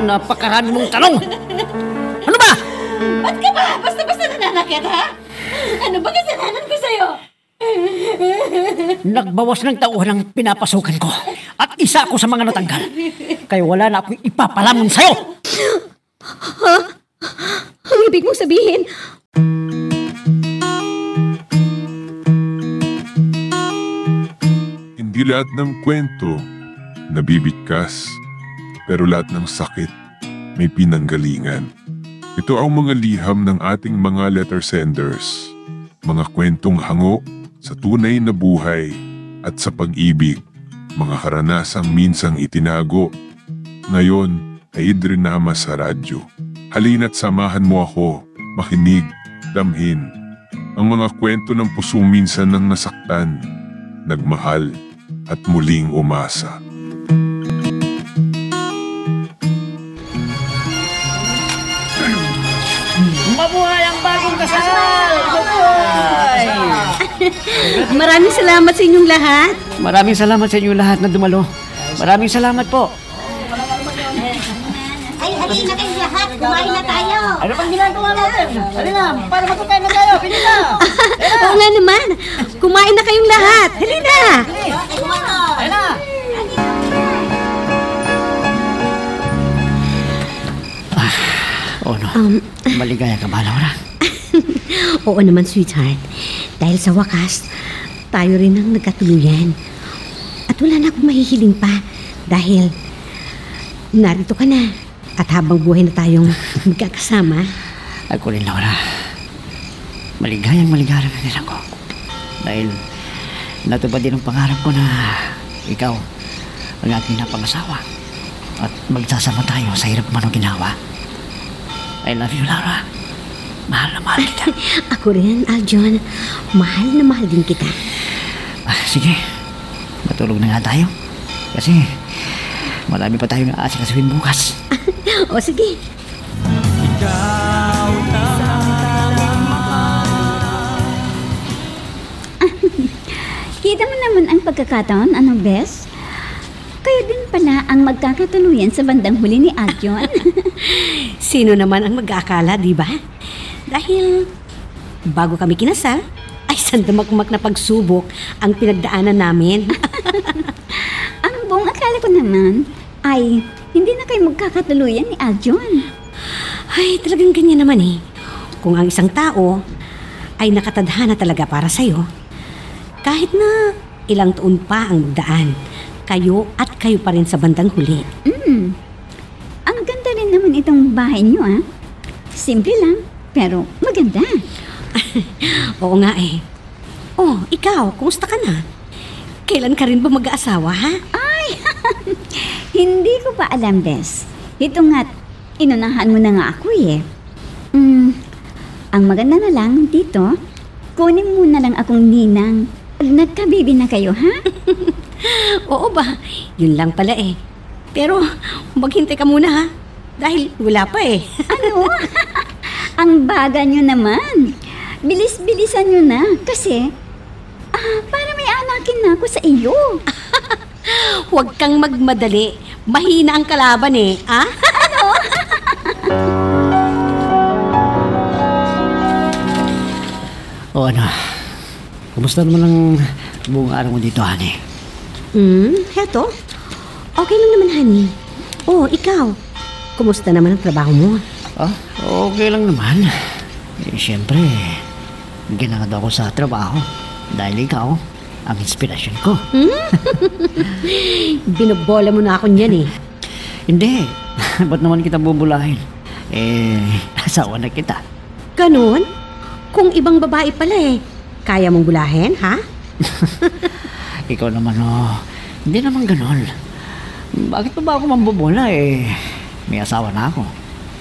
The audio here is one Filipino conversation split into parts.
napakarami mong tanong. Ano ba? Ba't ka ba? Basta-basta nananakit, ha? Ano ba kasalanan ko sa'yo? Nagbawas ng tauhan ang pinapasukan ko. At isa ako sa mga natanggal. Kaya wala na akong ipapalamon sa'yo. Ha? Ang ibig mong sabihin? Hindi lahat ng kwento nabibigkas, pero lahat ng sakit may pinanggalingan. Ito ang mga liham ng ating mga letter senders, mga kwentong hango sa tunay na buhay at sa pag-ibig, mga karanasang minsang itinago. Ngayon ay idrinama sa radyo. Halina't samahan mo ako, makinig, damhin ang mga kwento ng pusong minsan nang nasaktan, nagmahal at muling umasa. Mabuhay ang bagong kasal! Mabuhay! Maraming salamat sa inyong lahat. Maraming salamat sa inyo lahat na dumalo. Maraming salamat po. Ay, halina kayong lahat. Kumain na tayo. Ano pang ginagawa natin? Halina, para matukain na tayo. Pili na! Oo nga naman. Kumain na kayong lahat. Halina. Halina! Oh no, maligaya ka ba, Laura? Oo naman, sweetheart. Dahil sa wakas, tayo rin ang nagkatuluyan. At wala na akong mahihiling pa dahil narito ka na. At habang buhay na tayong magkakasama. Ako rin, Laura. Maligayang maligaya na din ako. Dahil natupad din ang pangarap ko na ikaw ang aking napangasawa. At magsasama tayo sa hirap man o ginawa. I love you, Laura. Mahal na mahal kita. Ako rin, Aljon. Mahal na mahal din kita. Sige, matulog na nga tayo. Kasi marami pa tayong aasikasuhin bukas. O sige. Kita mo naman ang pagkakataon, ano, Bes? Kayo din pala ang magkakatuluyan sa bandang huli ni Aljon. Sino naman ang mag-aakala, di ba? Dahil bago kami kinasal, ay sandamakmak na pagsubok ang pinagdaanan namin. Ang buong akala ko naman ay hindi na kayo magkakatuluyan ni Aljon. Ay, talagang ganyan naman eh. Kung ang isang tao ay nakatadhana talaga para sa'yo, kahit na ilang taon pa ang magdaan, kayo at kayo pa rin sa bandang huli. Ang ganda rin naman itong bahay niyo, ah. Simple lang, pero maganda. Oo nga eh. Oh, ikaw, kumusta ka na? Kailan ka rin ba mag-aasawa, ha? Hindi ko pa alam, Bes. Ito nga't inunahan mo na nga ako eh. Ang maganda na lang dito, kunin mo na lang akong ninang. Nagkabibi na kayo, ha? Oo ba? Yun lang pala eh. Pero maghintay ka muna ha. Dahil wala pa eh. Ano? Ang baga nyo naman. Bilis-bilisan nyo na. Kasi, para may anakin na ako sa iyo. Huwag kang magmadali. Mahina ang kalaban eh. Ah? Ano? O ano, kumusta naman ang buong araw mo dito, honey? Heto. Okay lang naman, honey. Oh, ikaw. Kumusta naman ang trabaho mo? Okay lang naman. Siyempre, ginagad ako sa trabaho. Dahil ikaw, ang inspirasyon ko. Binobola mo na ako niyan eh. Hindi. Ba't naman kita bubulahin? Asawa na kita. Ganun? Kung ibang babae pala eh, kaya mong bulahin, ha? Ikaw naman, hindi naman ganon. Bakit pa ba ako mambubula may asawa na ako.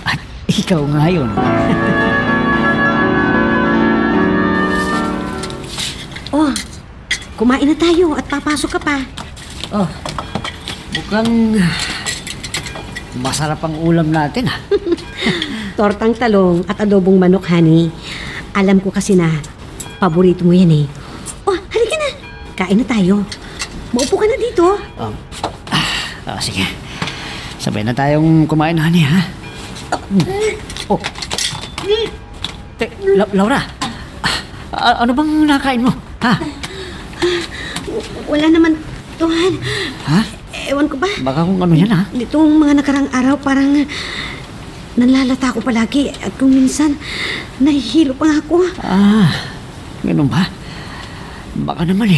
At ikaw nga yun. Oh, kumain na tayo at papasok ka pa. Mukhang masarap ang ulam natin, ha? Tortang talong at adobong manok, honey. Alam ko kasi na paborito mo yan eh. Oh, halika na. Kain na tayo. Maupo ka na dito. Sige. Sabay na tayong kumain, honey, ha? Oh. Laura, ano bang nakain mo, ha? Wala naman, Tuhan. Ha? Ewan ko ba? Baka kung ano yan, ha? Nitong mga nakarang araw, parang nanlalata ako palagi. At kung minsan, nahihilo pa nga ako. Ganun ba? Baka naman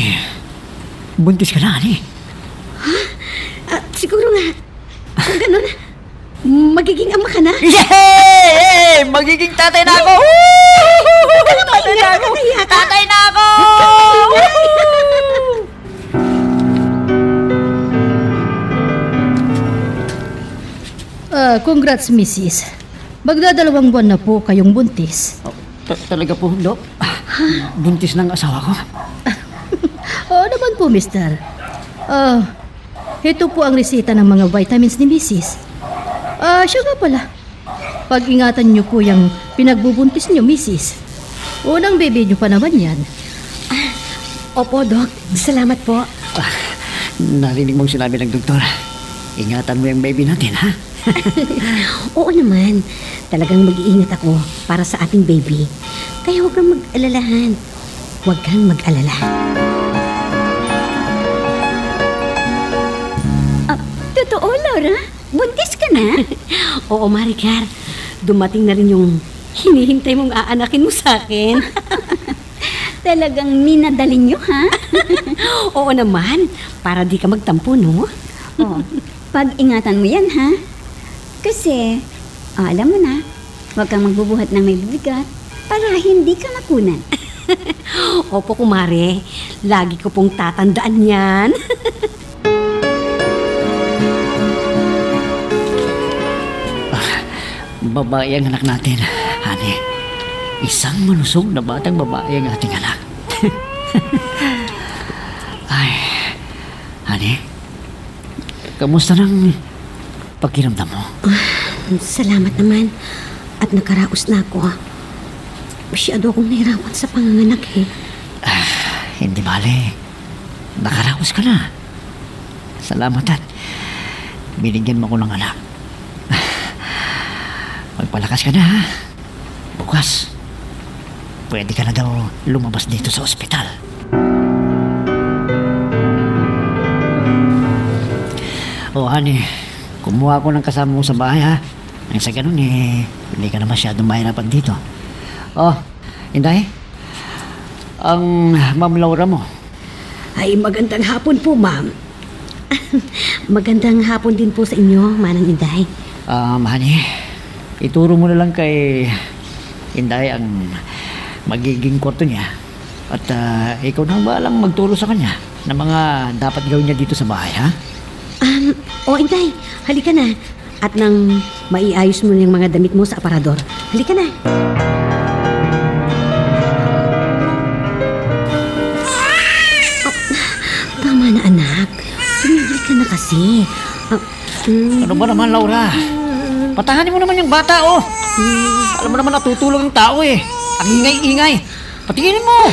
buntis ka na, honey. Siguro nga. Kung ganun, magiging ama ka na. Yay! Magiging tatay na ako! Tatay na ako! Tatay na ako! Congrats, Mrs. Magdadalawang buwan na po kayong buntis. Talaga po, Dok? Buntis ng asawa ko? Oo naman po, Mister. Ito po ang resita ng mga vitamins ni Mrs. Siya nga pala. Pag-ingatan niyo po yung pinagbubuntis niyo, Mrs. Unang baby niyo pa naman yan. Opo, Doc. Salamat po. Narinig mong sinabi ng doktor. Ingatan mo yung baby natin, ha? Oo naman. Talagang mag-iingat ako para sa ating baby. Kaya huwag kang mag-alalahan. Huwag kang mag-alala. Totoo, Laura? Buntis ka na? Oo, Maricar. Dumating na rin yung hinihintay mong aanakin mo sa akin. Talagang minadali nyo, ha? Oo naman. Para di ka magtampo, no? Oh, pag-ingatan mo yan, ha? Kasi, alam mo na, huwag kang magbubuhat ng may bigat para hindi ka makunan. Opo, kumare. Lagi ko pong tatandaan yan. Babae ang anak natin, honey. Isang malusog na batang babae ang ating anak. Ay, honey. Kamusta ng pakiramdam mo? Salamat naman. At nakaraos na ako. Masyado akong nahirapan sa panganganak eh. Hindi bale. Nakaraos ka na. Salamat at binigyan mo ko ng anak. Magpalakas ka na, ha? Bukas, pwede ka na daw lumabas dito sa ospital. Honey, kumuha ko ng kasama mo sa bahay, ha? Nang sa ganun, hindi ka na masyadong mahirapan dito. Inday, ang Ma'am Laura mo. Ay, magandang hapon po, ma'am. Magandang hapon din po sa inyo, Manang Inday. Honey, ituro mo na lang kay Inday ang magiging kwarto niya. At ikaw na balang magturo sa kanya ng mga dapat gawin niya dito sa bahay, ha? Inday, halika na. At nang maiayos mo yung mga damit mo sa aparador, halika na. Tama na, anak. Tumigil ka na kasi. Ano ba naman, Laura? Patahanin mo naman yung bata, oh. Alam mo naman natutulog ang tao, eh. Ang ingay-ingay. Patinginin mo.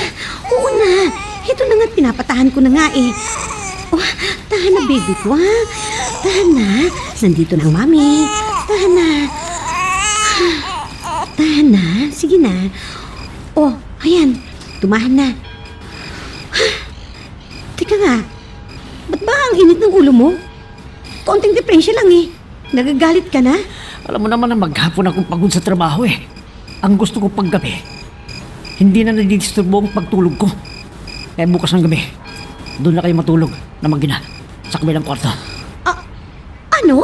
Oo na. Ito na nga, pinapatahan ko na nga eh. Tahan na, baby ko, ha? Tahan na. Nandito na ang mami. Tahan na. Tahan na. Sige na. Ayan. Tumahan na. Teka nga. Ba't ba ang init ng ulo mo? Konting depresya lang eh. Nagagalit ka na? Alam mo naman na maghapon akong pagod sa trabaho, eh. Ang gusto ko paggabi, hindi na nadidisturbo ang pagtulog ko. Kaya bukas ng gabi, doon na kayo matulog na mag-ina sa kabilang kwarto. Ano?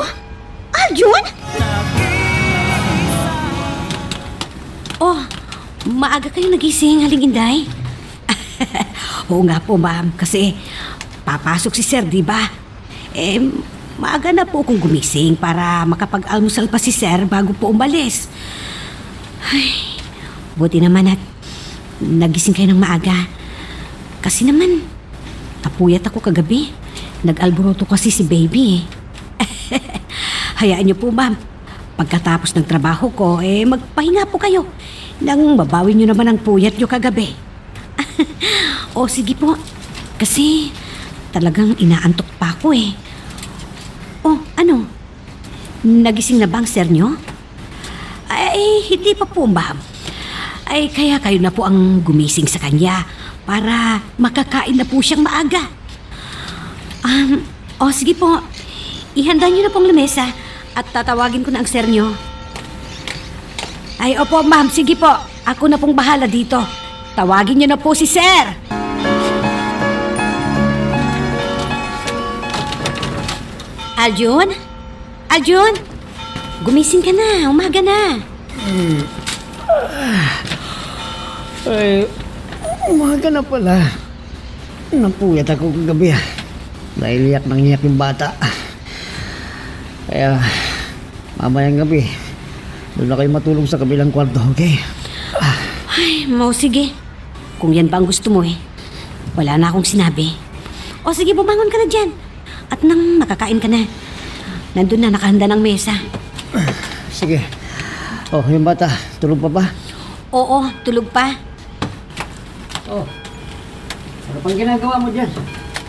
Arjun? Maaga kayo nagising, Haling Inday. Oo nga po, ma'am. Kasi papasok si Sir, di ba? Maaga na po akong gumising para makapag-almusal pa si Sir bago po umalis. Ay, buti naman at nagising kayo ng maaga. Kasi naman, napuyat ako kagabi. Nag-alboroto kasi si baby. Hayaan niyo po, ma'am. Pagkatapos ng trabaho ko, magpahinga po kayo. Nang mabawi niyo naman ang puyat niyo kagabi. Sige po. Kasi talagang inaantok pa ako eh. Ano? nagising na bang sir nyo? Ay, hindi pa po, ma'am. Ay, kaya kayo na po ang gumising sa kanya para makakain na po siyang maaga. Sige po. Ihanda niyo na pong lamesa at tatawagin ko na ang sir nyo. Ay, opo, ma'am. Sige po. Ako na pong bahala dito. Tawagin niyo na po si sir. Aljun? Aljun? Gumising ka na. Umaga na. Ay, umaga na pala. Napuyat ako kagabi dahil iyak nang iyak yung bata. Kaya, mamayang gabi, doon na kayo matulog sa kabilang kwarto, okay? Ay, sige. Kung yan ba ang gusto mo wala na akong sinabi. O sige, bumangon ka na dyan. At nang makakain ka na. Nandun na, nakahanda ng mesa. Sige. Yung bata, tulog pa ba? Oo, tulog pa. Ano pang ginagawa mo dyan?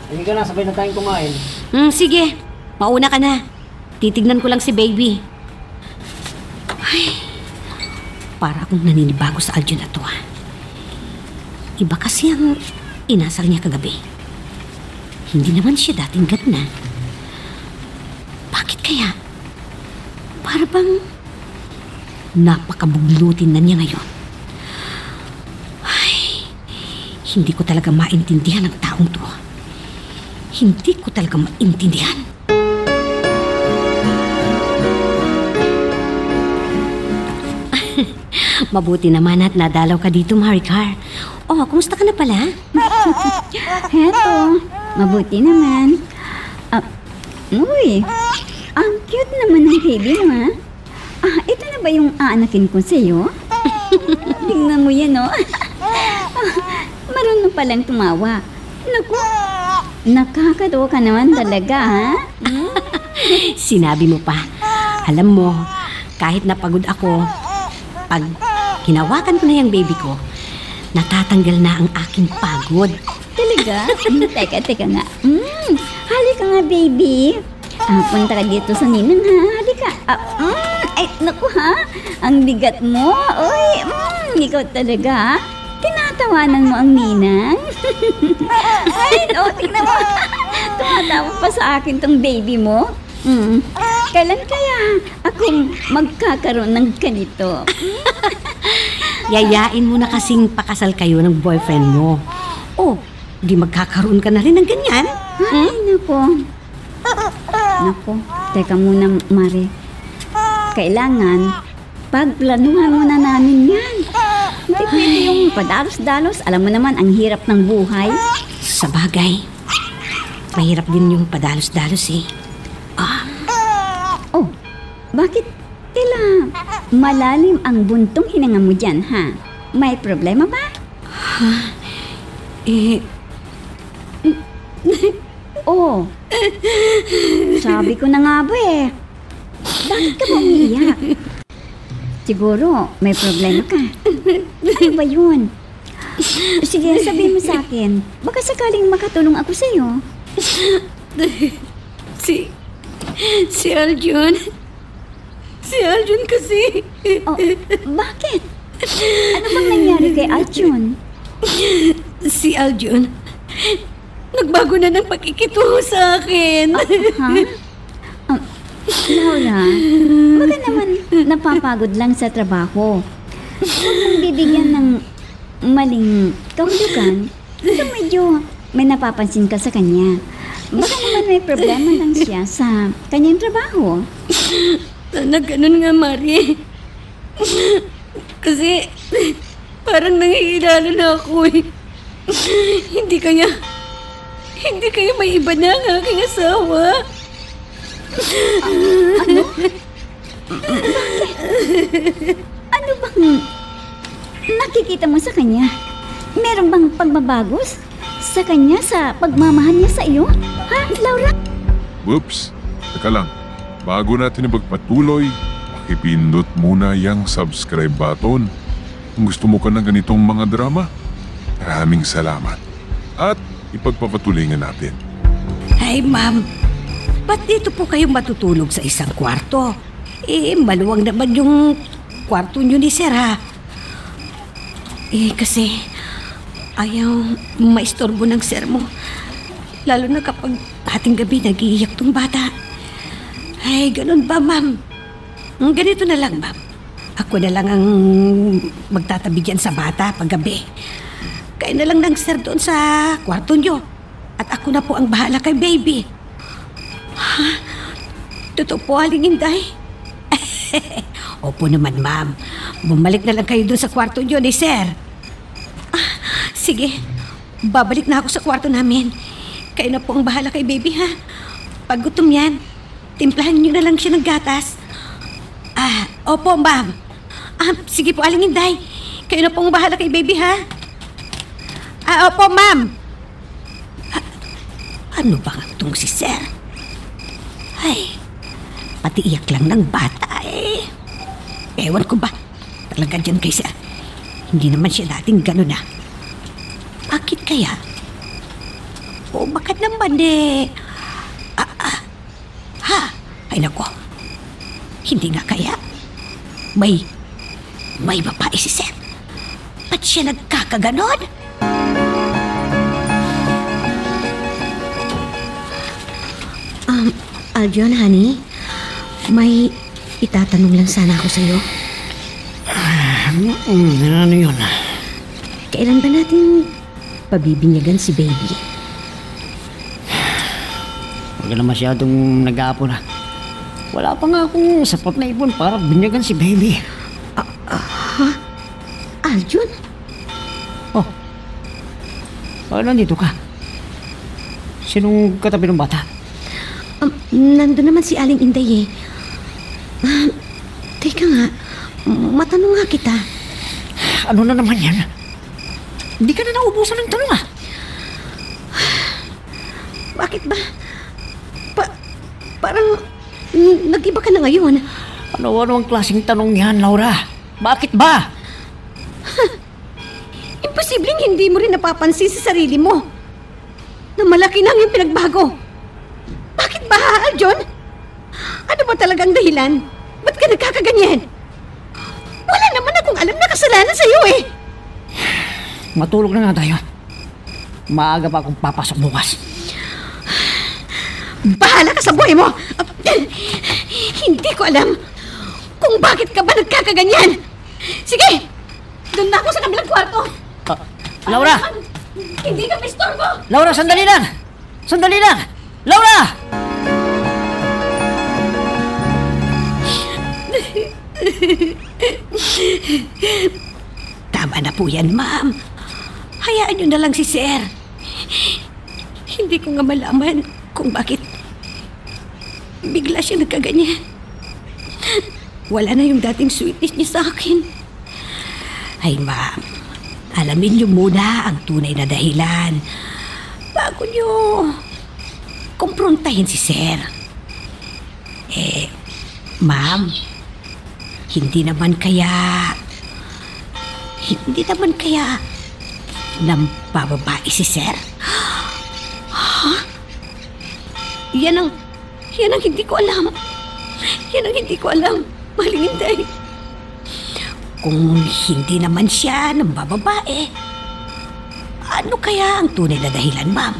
Hindi ka na, sabay na tayong kumain. Sige, mauna ka na. Titignan ko lang si baby. Ay, para akong naninibago sa Aljun na to. Iba kasi ang inasal niya kagabi. Hindi naman siya dating gana. Bakit kaya? Para bang napakabuglutin na niya ngayon. Ay, hindi ko talaga maintindihan ang taong to. Hindi ko talaga maintindihan. Mabuti naman at nadalaw ka dito, Maricar. Kumusta ka na pala? Heto, mabuti naman. Uy, ang cute naman ng baby mo, ito na ba yung aanakin ko sa'yo? Tingnan mo yan, marunong palang tumawa. Naku, nakakatawa ka naman talaga, ha? Sinabi mo pa. Alam mo, kahit napagod ako, pag hinawakan ko na yung baby ko, natatanggal na ang aking pagod. Talaga? Teka nga. Halika nga, baby. Punta ka dito sa ninang, ha? Halika. Ay, naku, ha? Ang bigat mo. Uy, ikaw talaga, ha? Tinatawanan mo ang ninang. Ay, tingnan mo. Tumatawa pa sa akin tong baby mo. Kailan kaya ako magkakaroon ng ganito? Yayain mo na kasing pakasal kayo ng boyfriend mo. Di magkakaroon ka na rin ng ganyan. Ay, naku. Teka muna, Mare. Kailangan, pagplanuhan muna namin yan. Hindi pwede yung padalos-dalos. Alam mo naman, ang hirap ng buhay. Sa bagay, mahirap din yung padalos-dalos Bakit tila malalim ang buntong hininga mo dyan, ha? May problema ba? Sabi ko na nga ba Bakit ka ba umiiyak? Siguro, may problema ka. Ano ba yun? Sige, sabihin mo sa akin. Baka sakaling makatulong ako sa'yo. Si Aljun. Si Aljun kasi. Bakit? Ano bang nangyari kay Aljun? Si Aljun, nagbago na ng pagkikitungo sa akin. Laura, baka naman napapagod lang sa trabaho. Huwag mong bibigyan ng maling kahulugan. So medyo may napapansin ka sa kanya. Baka naman may problema lang siya sa kanyang trabaho. Sana ganun nga, Mari. Kasi parang nangihilala na ako Hindi kaya may iba na ang aking asawa. Ano bang nakikita mo sa kanya? Meron bang pagbabagos sa kanya sa pagmamahal niya sa iyo? Ha, Laura? Whoops! Teka lang. Bago natin ipagpatuloy, pakipindot muna yung subscribe button. Kung gusto mo ka ng ganitong mga drama, maraming salamat. At ipagpapatuloy nga natin. Ay, ma'am. ba't dito po kayo matutulog sa isang kwarto? Maluwang naman yung kwarto nyo ni Sir, ha? Kasi ayaw maistorbo ng Sir mo. Lalo na kapag ating gabi nag-iiyak tong bata. Ay, ganun ba, ma'am? Ganito na lang, ma'am. Ako na lang ang magtatabi dyan sa bata paggabi. Kayo na lang ng Sir doon sa kwarto nyo. At ako na po ang bahala kay baby. Ha? Totoo po, Aling Inday? Opo naman, ma'am. Bumalik na lang kayo doon sa kwarto nyo ni Sir. Sige, babalik na ako sa kwarto namin. Kayo na po ang bahala kay baby, ha? Pag gutom yan, timplahan nyo na lang siya ng gatas. Opo, ma'am. Sige po, Aling Inday. Kayo na po ang bahala kay baby, ha? Opo, ma'am. Ano ba nga itong si Sir? Ay, pati iyak lang ng bata, Ewan ko ba? Talaga dyan kay Sir. Hindi naman siya dating gano'n, na. Bakit kaya? O bakit naman Ay nako. Hindi nga kaya. May babae si Sir. Ba't siya nagkakaganon? Aljon, honey, may itatanong lang sana ako sa'yo. Ano yun? Kailan ba natin pabibinyagan si baby? Huwag ka na masyadong nag-aapo na. Wala pa nga akong sapat na ipon para binyagan si baby. Aljon? Oh, bakit nandito ka? Sinong katabi ng bata? Nandun naman si Aling Inday, Teka nga, matanong nga kita. Ano na naman yan? Hindi ka na naubusan ng tanong, Bakit ba? Parang nag-iba ka na ngayon. Ano ang klaseng tanong yan, Laura? Bakit ba? Imposibleng hindi mo rin napapansin sa sarili mo na malaki na ang iyong pinagbago. Bakit ba, Aljon? Ano ba talagang dahilan? Ba't ka nagkakaganyan? Wala naman akong alam na kasalanan sa'yo, Matulog na nga tayo. Maaga pa akong papasok bukas. Bahala ka sa buhay mo! Hindi ko alam kung bakit ka ba nagkakaganyan. Sige! Doon na ako sa kabilang kwarto. Laura! Hindi ka pistorbo! Laura, sandali lang! Sandali lang! Laura! Tama na po yan, ma'am. Hayaan niyo na lang si Sir. Hindi ko nga malaman kung bakit bigla siya nagkaganyan. Wala na yung dating sweetness niya sa akin. Ay, ma'am, alamin niyo muna ang tunay na dahilan bago niyo kumprontahin si Sir. Ma'am, hindi naman kaya nang bababae si Sir? Ha? Yan ang hindi ko alam. Yan ang hindi ko alam, Maling Inday. Kung hindi naman siya ng bababae, ano kaya ang tunay na dahilan, ma'am?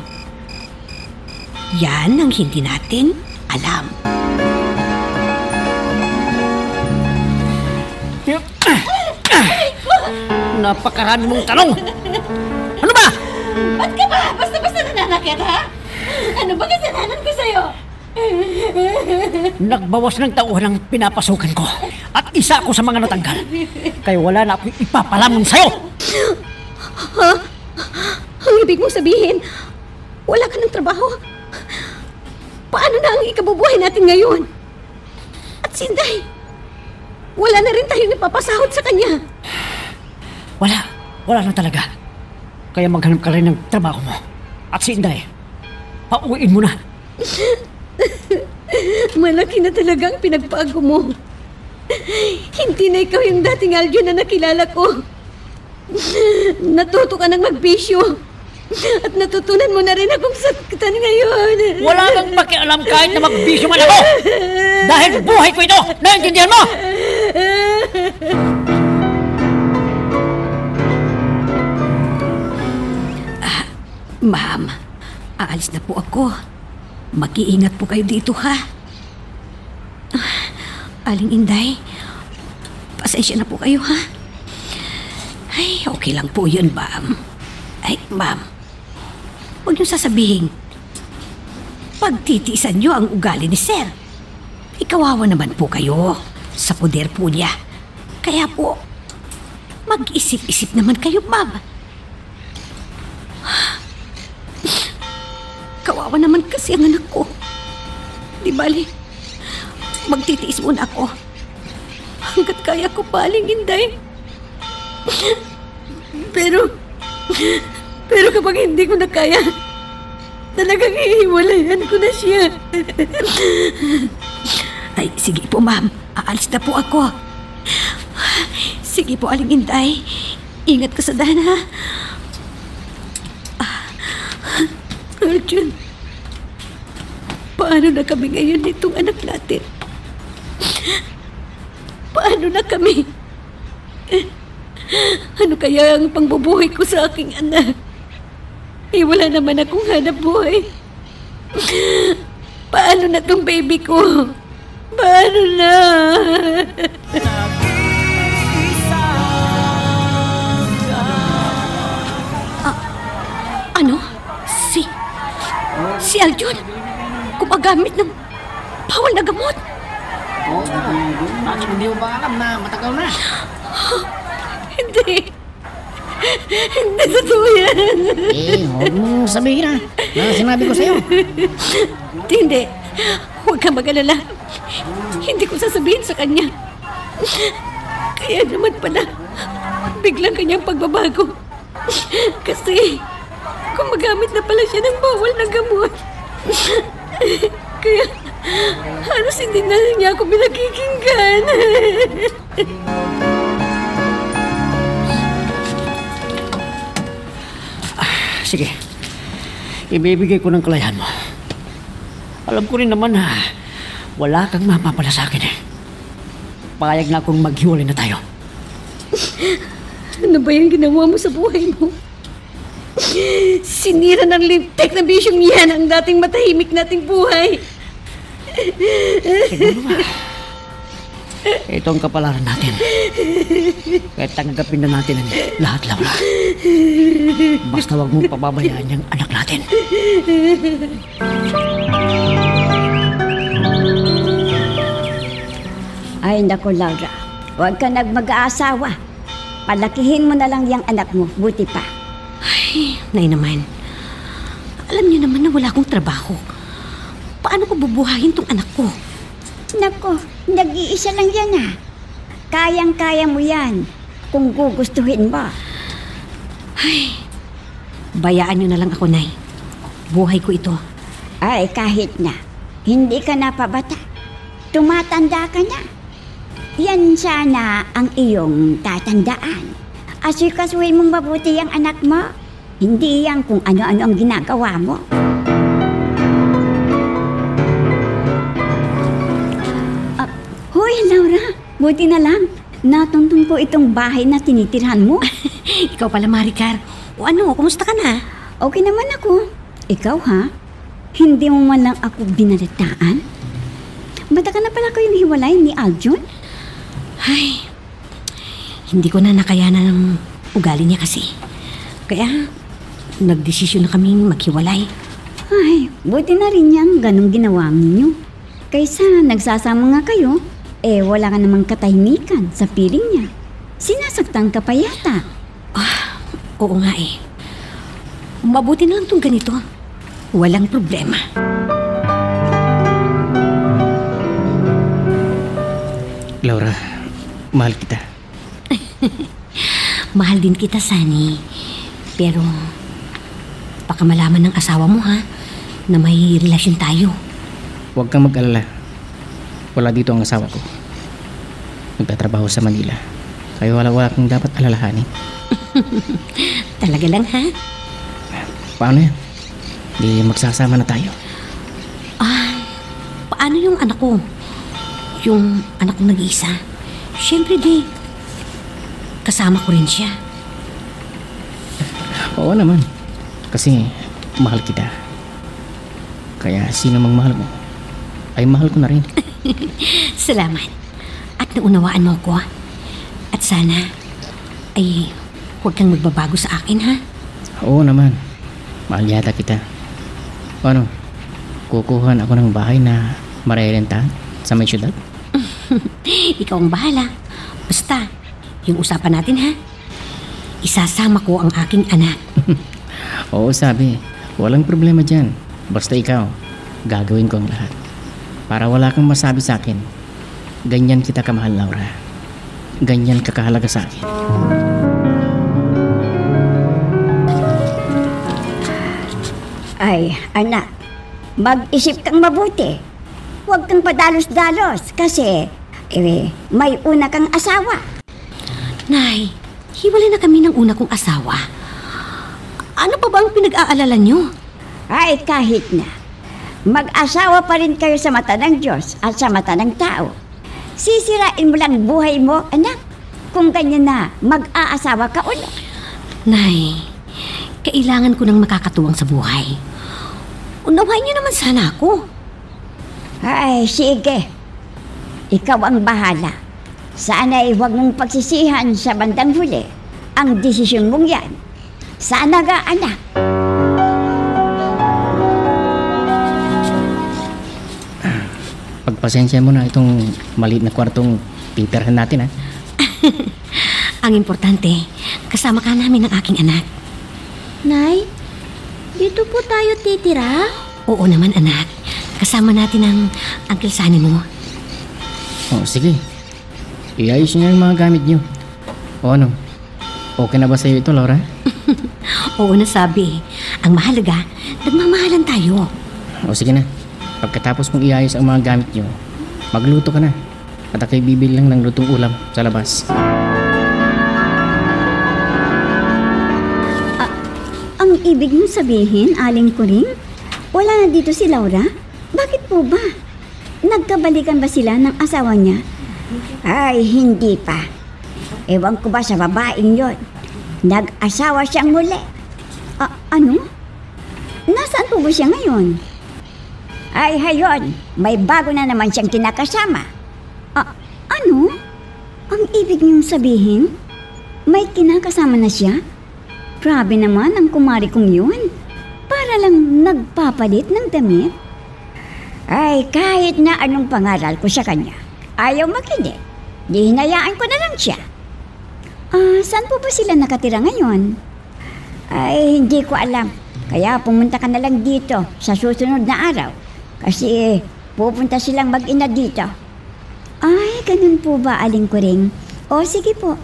Yan ang hindi natin alam. Napakarami mong tanong! Ano ba? Ba't ka ba? Basta-basta nananakit, ha? Ano ba kasalanan ko sa'yo? Nagbawas ng tauhan ang pinapasukan ko. At isa ako sa mga natanggal. Kaya wala na akong ipapalamon sa'yo! Ha? Ang ibig mong sabihin, wala ka ng trabaho? Paano na ang ikabubuhay natin ngayon? At si Inday, wala na rin tayong ipapasahod sa kanya. Wala na talaga. Kaya maghanap ka rin ng trabaho mo. At si Inday, pauwiin mo na. Malaki na talagang pinagbago mo. Hindi na ikaw yung dating Aljon na nakilala ko. Natuto ka ng magbisyo. At natutunan mo na rin akong saktan ngayon. Wala kang pakialam kahit na magbisyo man ako! Dahil buhay ko ito! Naintindihan mo? Ma'am, aalis na po ako. Mag-iingat po kayo dito, ha? Aling Inday, pasensya na po kayo, ha? Ay, okay lang po yun, ma'am. Ay, ma'am, huwag niyo sasabihin, pagtitiisan niyo ang ugali ni Sir. Ikawawa naman po kayo sa poder po niya. Kaya po, mag-isip-isip naman kayo, ma'am. Kawawa naman kasi ang anak ko. Di bali, magtitiis muna ako. Hanggat kaya ko pa, Aling Inday. Pero kapag hindi ko na kaya, talagang ihiwalayan ko na siya. Ay, sige po, ma'am. Aalis na po ako. Sige po, Aling Inday. Ingat ka sa daan, ha? Arjun, paano na kami ngayon nitong anak natin? Paano na kami? Ano kaya ang pangbubuhay ko sa aking anak? Wala naman akong hanap buhay. Paano na tong baby ko? Paano na? Ano? Si Aljun, gumagamit ng bawal na gamot. Oo, bakit hindi mo ba alam na matagal na? Hindi. Hindi totoo yan. Huwag mong sabihin na sinabi ko sa'yo. Hindi. Huwag ka mag-alala. Hindi ko sasabihin sa kanya. Kaya naman pala, biglang kanyang pagbabago. Kasi, gumagamit na pala siya ng bawal na gamot. Kaya, halos hindi na niya ako pinakikinggan. Sige, ibibigay ko ng kalayan mo. Alam ko rin naman na wala kang mapapala sa akin eh. Payag na akong maghiwalay na tayo. Ano ba yung ginawa mo sa buhay mo? Sinira ng lintek na bisyong yan ang dating matahimik nating buhay. Siguro ba? Ito ang kapalaran natin. Kaya tanggapin na natin ang lahat, Laura. Basta wag mong pababayaan yung anak natin. Ay, naku, Laura. Huwag ka nagmag-aasawa. Palakihin mo na lang yung anak mo. Buti pa. Ay, Nay naman. Alam niyo naman na wala akong trabaho. Paano ko bubuhayin tong anak ko? Nako, nag-iisa lang yan ah. Kayang-kaya mo yan kung gugustuhin mo. Ay, bayaan niyo na lang ako, Nay. Buhay ko ito. Ay, kahit na. Hindi ka na pabata. Tumatanda ka na. Yan sana ang iyong tatandaan. Asikasuhin mong mabuti ang anak mo. Hindi yan kung ano-ano ang ginagawa mo. Hoy, Laura. Buti na lang. Natuntun ko itong bahay na tinitirhan mo. Ikaw pala, Maricar. O ano, kumusta ka na? Okay naman ako. Ikaw ha? Hindi mo man lang ako binalitaan? Matagal na pala kayong hiwalay ni Aljun? Ay, hindi ko na nakayanan ng ugali niya kasi. Kaya, nagdesisyon na kaming maghiwalay. Ay, buti na rin yan ganong ginawa ninyo. Kaysa nagsasama nga kayo, wala ka namang katahimikan sa piling niya. Sinasaktan ka pa yata. Oo nga eh. Mabuti na lang itong ganito. Walang problema. Laura, mahal kita. Mahal din kita, Sunny. Pero, baka malaman ng asawa mo, ha? Na may relasyon tayo. Huwag kang mag-alala. Wala dito ang asawa ko. Nagtatrabaho sa Manila. Kaya wala kang dapat alalahanin. Talaga lang, ha? Paano yan? Di magsasama na tayo. Paano yung anak ko? Yung anak kong nag-iisa? Siyempre di, kasama ko rin siya. Oo naman. Kasi mahal kita. Kaya sino mang mahal mo, ay mahal ko na rin. Salamat. At naunawaan mo ko. At sana, ay huwag kang magbabago sa akin, ha? Oo naman. Mahal yata kita. O ano, kukuhan ako ng bahay na marerentahan sa may syudad? Ikaw ang bahala. Basta, yung usapan natin, ha? Isasama ko ang aking anak. Oo, sabi. Walang problema dyan. Basta ikaw, gagawin ko ang lahat. Para wala kang masabi sa akin. Ganyan kita kamahal, Laura. Ganyan ka kahalaga sa akin. Ay, anak, mag-isip kang mabuti. Huwag kang padalos-dalos kasi may una kang asawa. Nay, hiwalay na kami ng una kong asawa. Ano pa ba ang pinag-aalala nyo? Ay, kahit na. Mag-asawa pa rin kayo sa mata ng Diyos at sa mata ng tao. Sisirain mo lang buhay mo, anak. Kung ganyan na, mag-aasawa ka ulit. Nay, kailangan ko ng makakatuwang sa buhay. Unawain niyo naman sana ako. Ay, sige. Ikaw ang bahala. Sana'y huwag mong pagsisihan sa bandang huli ang desisyon mong yan. Sana ga, anak. Pagpasensya mo na itong maliit na kwartong titirhan natin, ha? Ang importante, kasama ka namin ng aking anak. Nay, dito po tayo titira? Oo naman, anak. Kasama natin ang Uncle Sunny mo. Oo, sige. Iayos niyo yung mga gamit niyo. O ano? Okay na ba sa'yo ito, Laura? Oo, nasabi. Ang mahalaga, nagmamahalan tayo. O sige na. Pagkatapos mong iayos ang mga gamit niyo, magluto ka na. At ako'y bibili lang ng lutong ulam sa labas. Ang ibig mong sabihin, Aling Kuring, wala na dito si Laura? Bakit po ba? Nagkabalikan ba sila ng asawa niya? Ay, hindi pa. Ewan ko ba sa babaeng yon? Nag-asawa siyang muli. Ano? Nasaan po ba siya ngayon? Ay, hayon. May bago na naman siyang kinakasama. Ano? Ang ibig niyong sabihin? May kinakasama na siya? Grabe naman ang kumari kong yun. Para lang nagpapalit ng damit. Ay, kahit na anong pangaral ko sa kanya, ayaw makinig. Di hinayaan ko na lang siya. Saan po ba sila nakatira ngayon? Ay, hindi ko alam. Kaya pumunta ka na lang dito sa susunod na araw. Kasi pupunta silang mag-ina dito. Ay, ganun po ba, Aling Kuring? O sige po,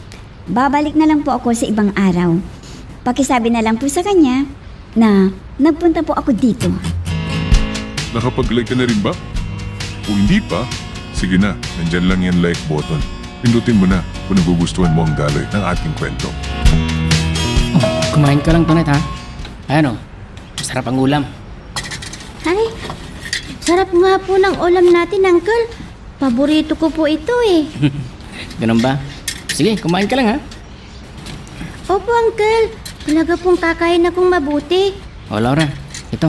babalik na lang po ako sa ibang araw. Pakisabi na lang po sa kanya na nagpunta po ako dito. Nakapag-like ka na rin ba? Kung hindi pa, sige na, nandyan lang yan like button. Pindutin mo na kung nagugustuhan mo ang daloy ng ating kwento. Kumain ka lang, Tonet, ha? Ayan o, sarap ang ulam. Ay, sarap nga po ng ulam natin, Uncle. Paborito ko po ito eh. Ganun ba? Sige, kumain ka lang, ha? Opo, Uncle. Talaga pong kakain akong mabuti. O, Laura, ito.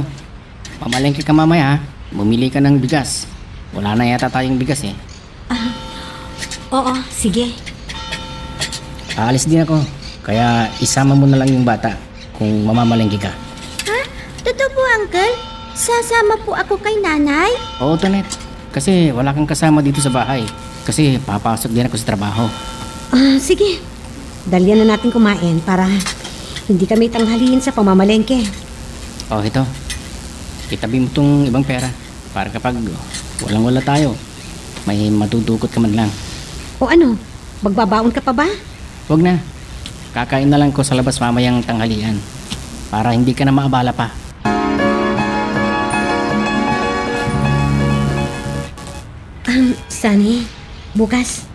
Pamalengke ka mamaya, ha? Bumili ka ng bigas. Wala na yata tayong bigas, eh. Oo, sige. Aalis din ako. Kaya isama mo na lang yung bata kung mamamalengke ka. Ha? Totoo po, Uncle? Sasama po ako kay nanay? Oo, Tonet. Kasi wala kang kasama dito sa bahay. Kasi papasok din ako sa trabaho. Sige. Dalian na natin kumain para hindi kami tanghaliin sa pamamalengke. O, ito. Itabi mo tong ibang pera. Para kapag walang-wala tayo, may matutukot ka man lang. O ano, magbabaon ka pa ba? Huwag na. Kakain na lang ko sa labas mamayang tanghalian. Para hindi ka na maabala pa. Sunny, bukas,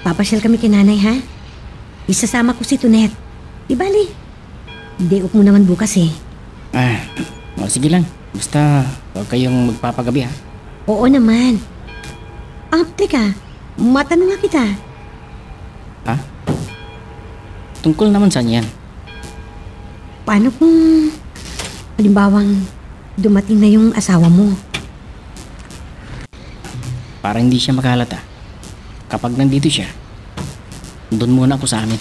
papasyal kami kay nanay, ha? Isasama ko si Tonet. Di bali, day off mo naman bukas eh. Sige lang. Basta huwag kayong magpapagabi ha. Oo naman. Teka. Matanong nga kita. Ha? Tungkol naman saan yan? Paano kung halimbawang dumating na yung asawa mo? Para hindi siya makahalata. Kapag nandito siya, doon muna ako sa amin.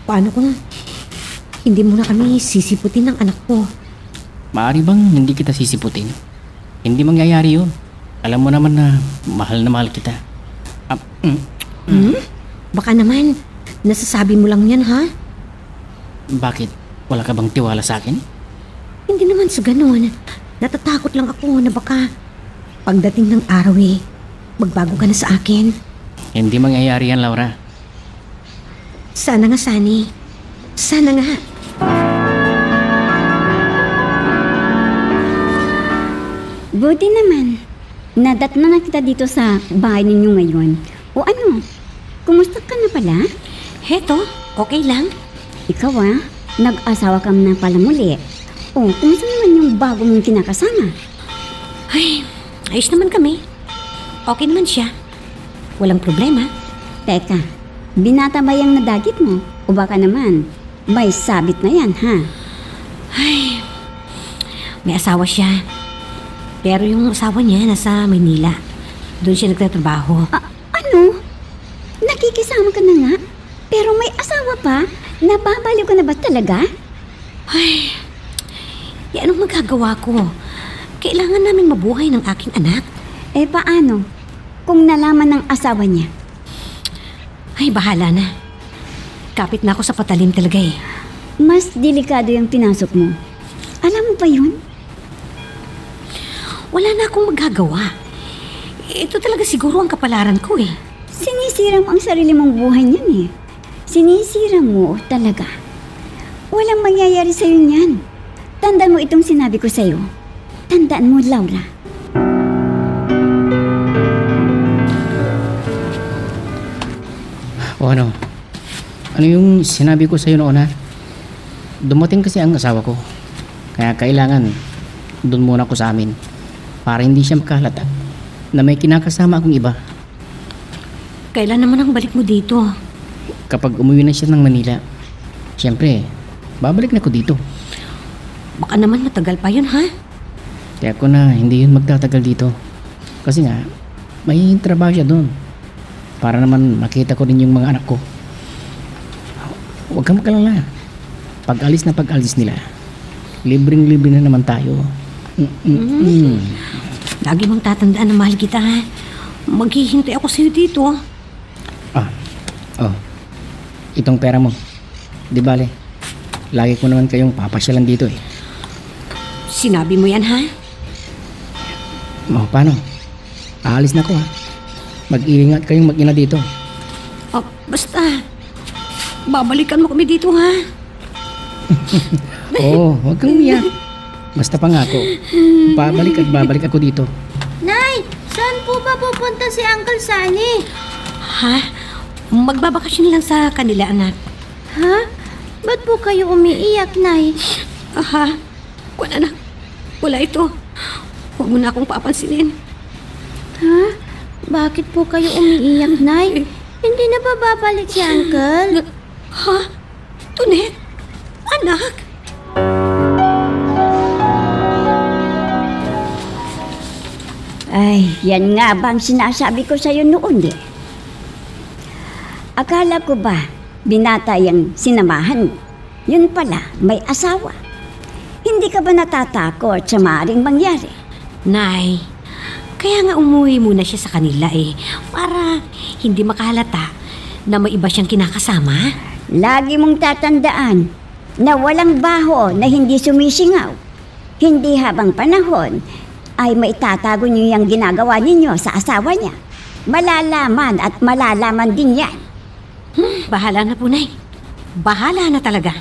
Paano kung hindi mo na kami sisiputin ng anak ko? Maaari bang hindi kita sisiputin? Hindi mangyayari yun. Alam mo naman na mahal kita. Baka naman, nasasabi mo lang yan, ha? Bakit? Wala ka bang tiwala sa akin? Hindi naman sa ganun. Natatakot lang ako na baka pagdating ng araw magbago ka na sa akin. Hindi mangyayari yan, Laura. Sana nga, Sunny. Sana nga. Buti naman. Nadatna na kita dito sa bahay ninyo ngayon. O ano? Kumusta ka na pala? Heto, okay lang. Ikaw nag-asawa ka na pala muli. O, kumusta naman yung bago mong kinakasama? Ay, ayos naman kami. Okay naman siya. Walang problema. Teka, binata ba yung nadagit mo? O baka naman, may sabit na yan, ha? Ay, may asawa siya. Pero yung asawa niya nasa Maynila. Doon siya nagtatrabaho. Ano? Nakikisama ka na nga? Pero may asawa pa? Nababaliw ka na ba talaga? Ay, anong magagawa ko? Kailangan namin mabuhay ng aking anak. Eh paano? Kung nalaman ng asawa niya? Ay, bahala na. Kapit na ako sa patalim talaga eh. Mas delikado yung pinasok mo. Alam mo ba yun? Wala na akong magagawa. Ito talaga siguro ang kapalaran ko eh. Sinisira mo ang sarili mong buhay niyan eh. Sinisira mo talaga. Walang mangyayari sa'yo niyan. Tandaan mo itong sinabi ko sa'yo. Tandaan mo, Laura. O ano? Ano yung sinabi ko sa'yo noon ha? Dumating kasi ang asawa ko. Kaya kailangan doon muna ako sa amin. Para hindi siya makahalata na may kinakasama akong iba. Kailan naman ang balik mo dito? Kapag umuwi na siya ng Manila, siyempre, babalik na ako dito. Baka naman matagal pa yun, ha? Kaya ko na hindi yun magtatagal dito. Kasi nga, may trabaho siya doon. Para naman makita ko rin yung mga anak ko. Huwag kang makalala. Pag-alis nila, libreng-libre na naman tayo. Lagi mong tatandaan na mahal kita, ha? Maghihintay ako sa'yo dito. Itong pera mo. Di bale, lagi ko naman kayong papasyalan dito eh. Sinabi mo yan, ha? Paano? Aalis na ako ha. Mag-iingat kayong mag-ina dito. Basta, babalikan mo kami dito, ha? Oo, huwag kang umiyak. Basta pangako, babalik ako dito. Nay, saan po ba pupunta si Uncle Sunny? Ha? Magbabakasyon lang sa kanila, anak. Ha? Ba't po kayo umiiyak, Nay? Ha? Wala na. Wala ito. Huwag mo na akong papansinin. Ha? Bakit po kayo umiiyak, Nay? Hindi na ba babalik si Uncle? Ha? Tunet? Anak? Ay, yan nga ba ang sinasabi ko sa'yo noon eh. Akala ko ba, binata yung sinamahan mo? Yun pala, may asawa. Hindi ka ba natatakot sa maaaring mangyari? Nay, kaya nga umuwi muna siya sa kanila eh. Para hindi makahalata na may iba siyang kinakasama. Lagi mong tatandaan na walang baho na hindi sumisingaw. Hindi habang panahon ay maitatago niyo yung ginagawa ninyo sa asawa niya. Malalaman at malalaman din yan. Bahala na po, Nay. Bahala na talaga.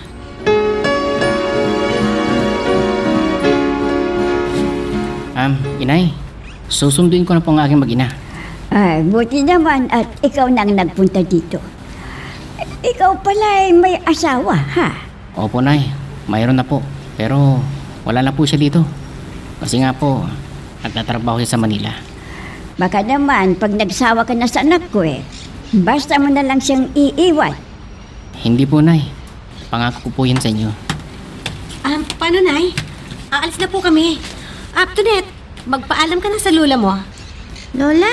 Inay, susunduin ko na po ang aking mag-ina. Ay, buti naman at ikaw nang nagpunta dito. Ikaw pala ay may asawa, ha? Opo, Nay. mayroon na po. Pero wala na po siya dito. Kasi nga po, nagtatrabaho siya sa Manila. Baka naman, pag nagsawa ka na sa anak ko basta mo na lang siyang iiwan. Hindi po, Nay. Pangako ko po yan sa inyo. Paano, Nay? Aalis na po kami. Aptonet, magpaalam ka na sa lola mo. Lola,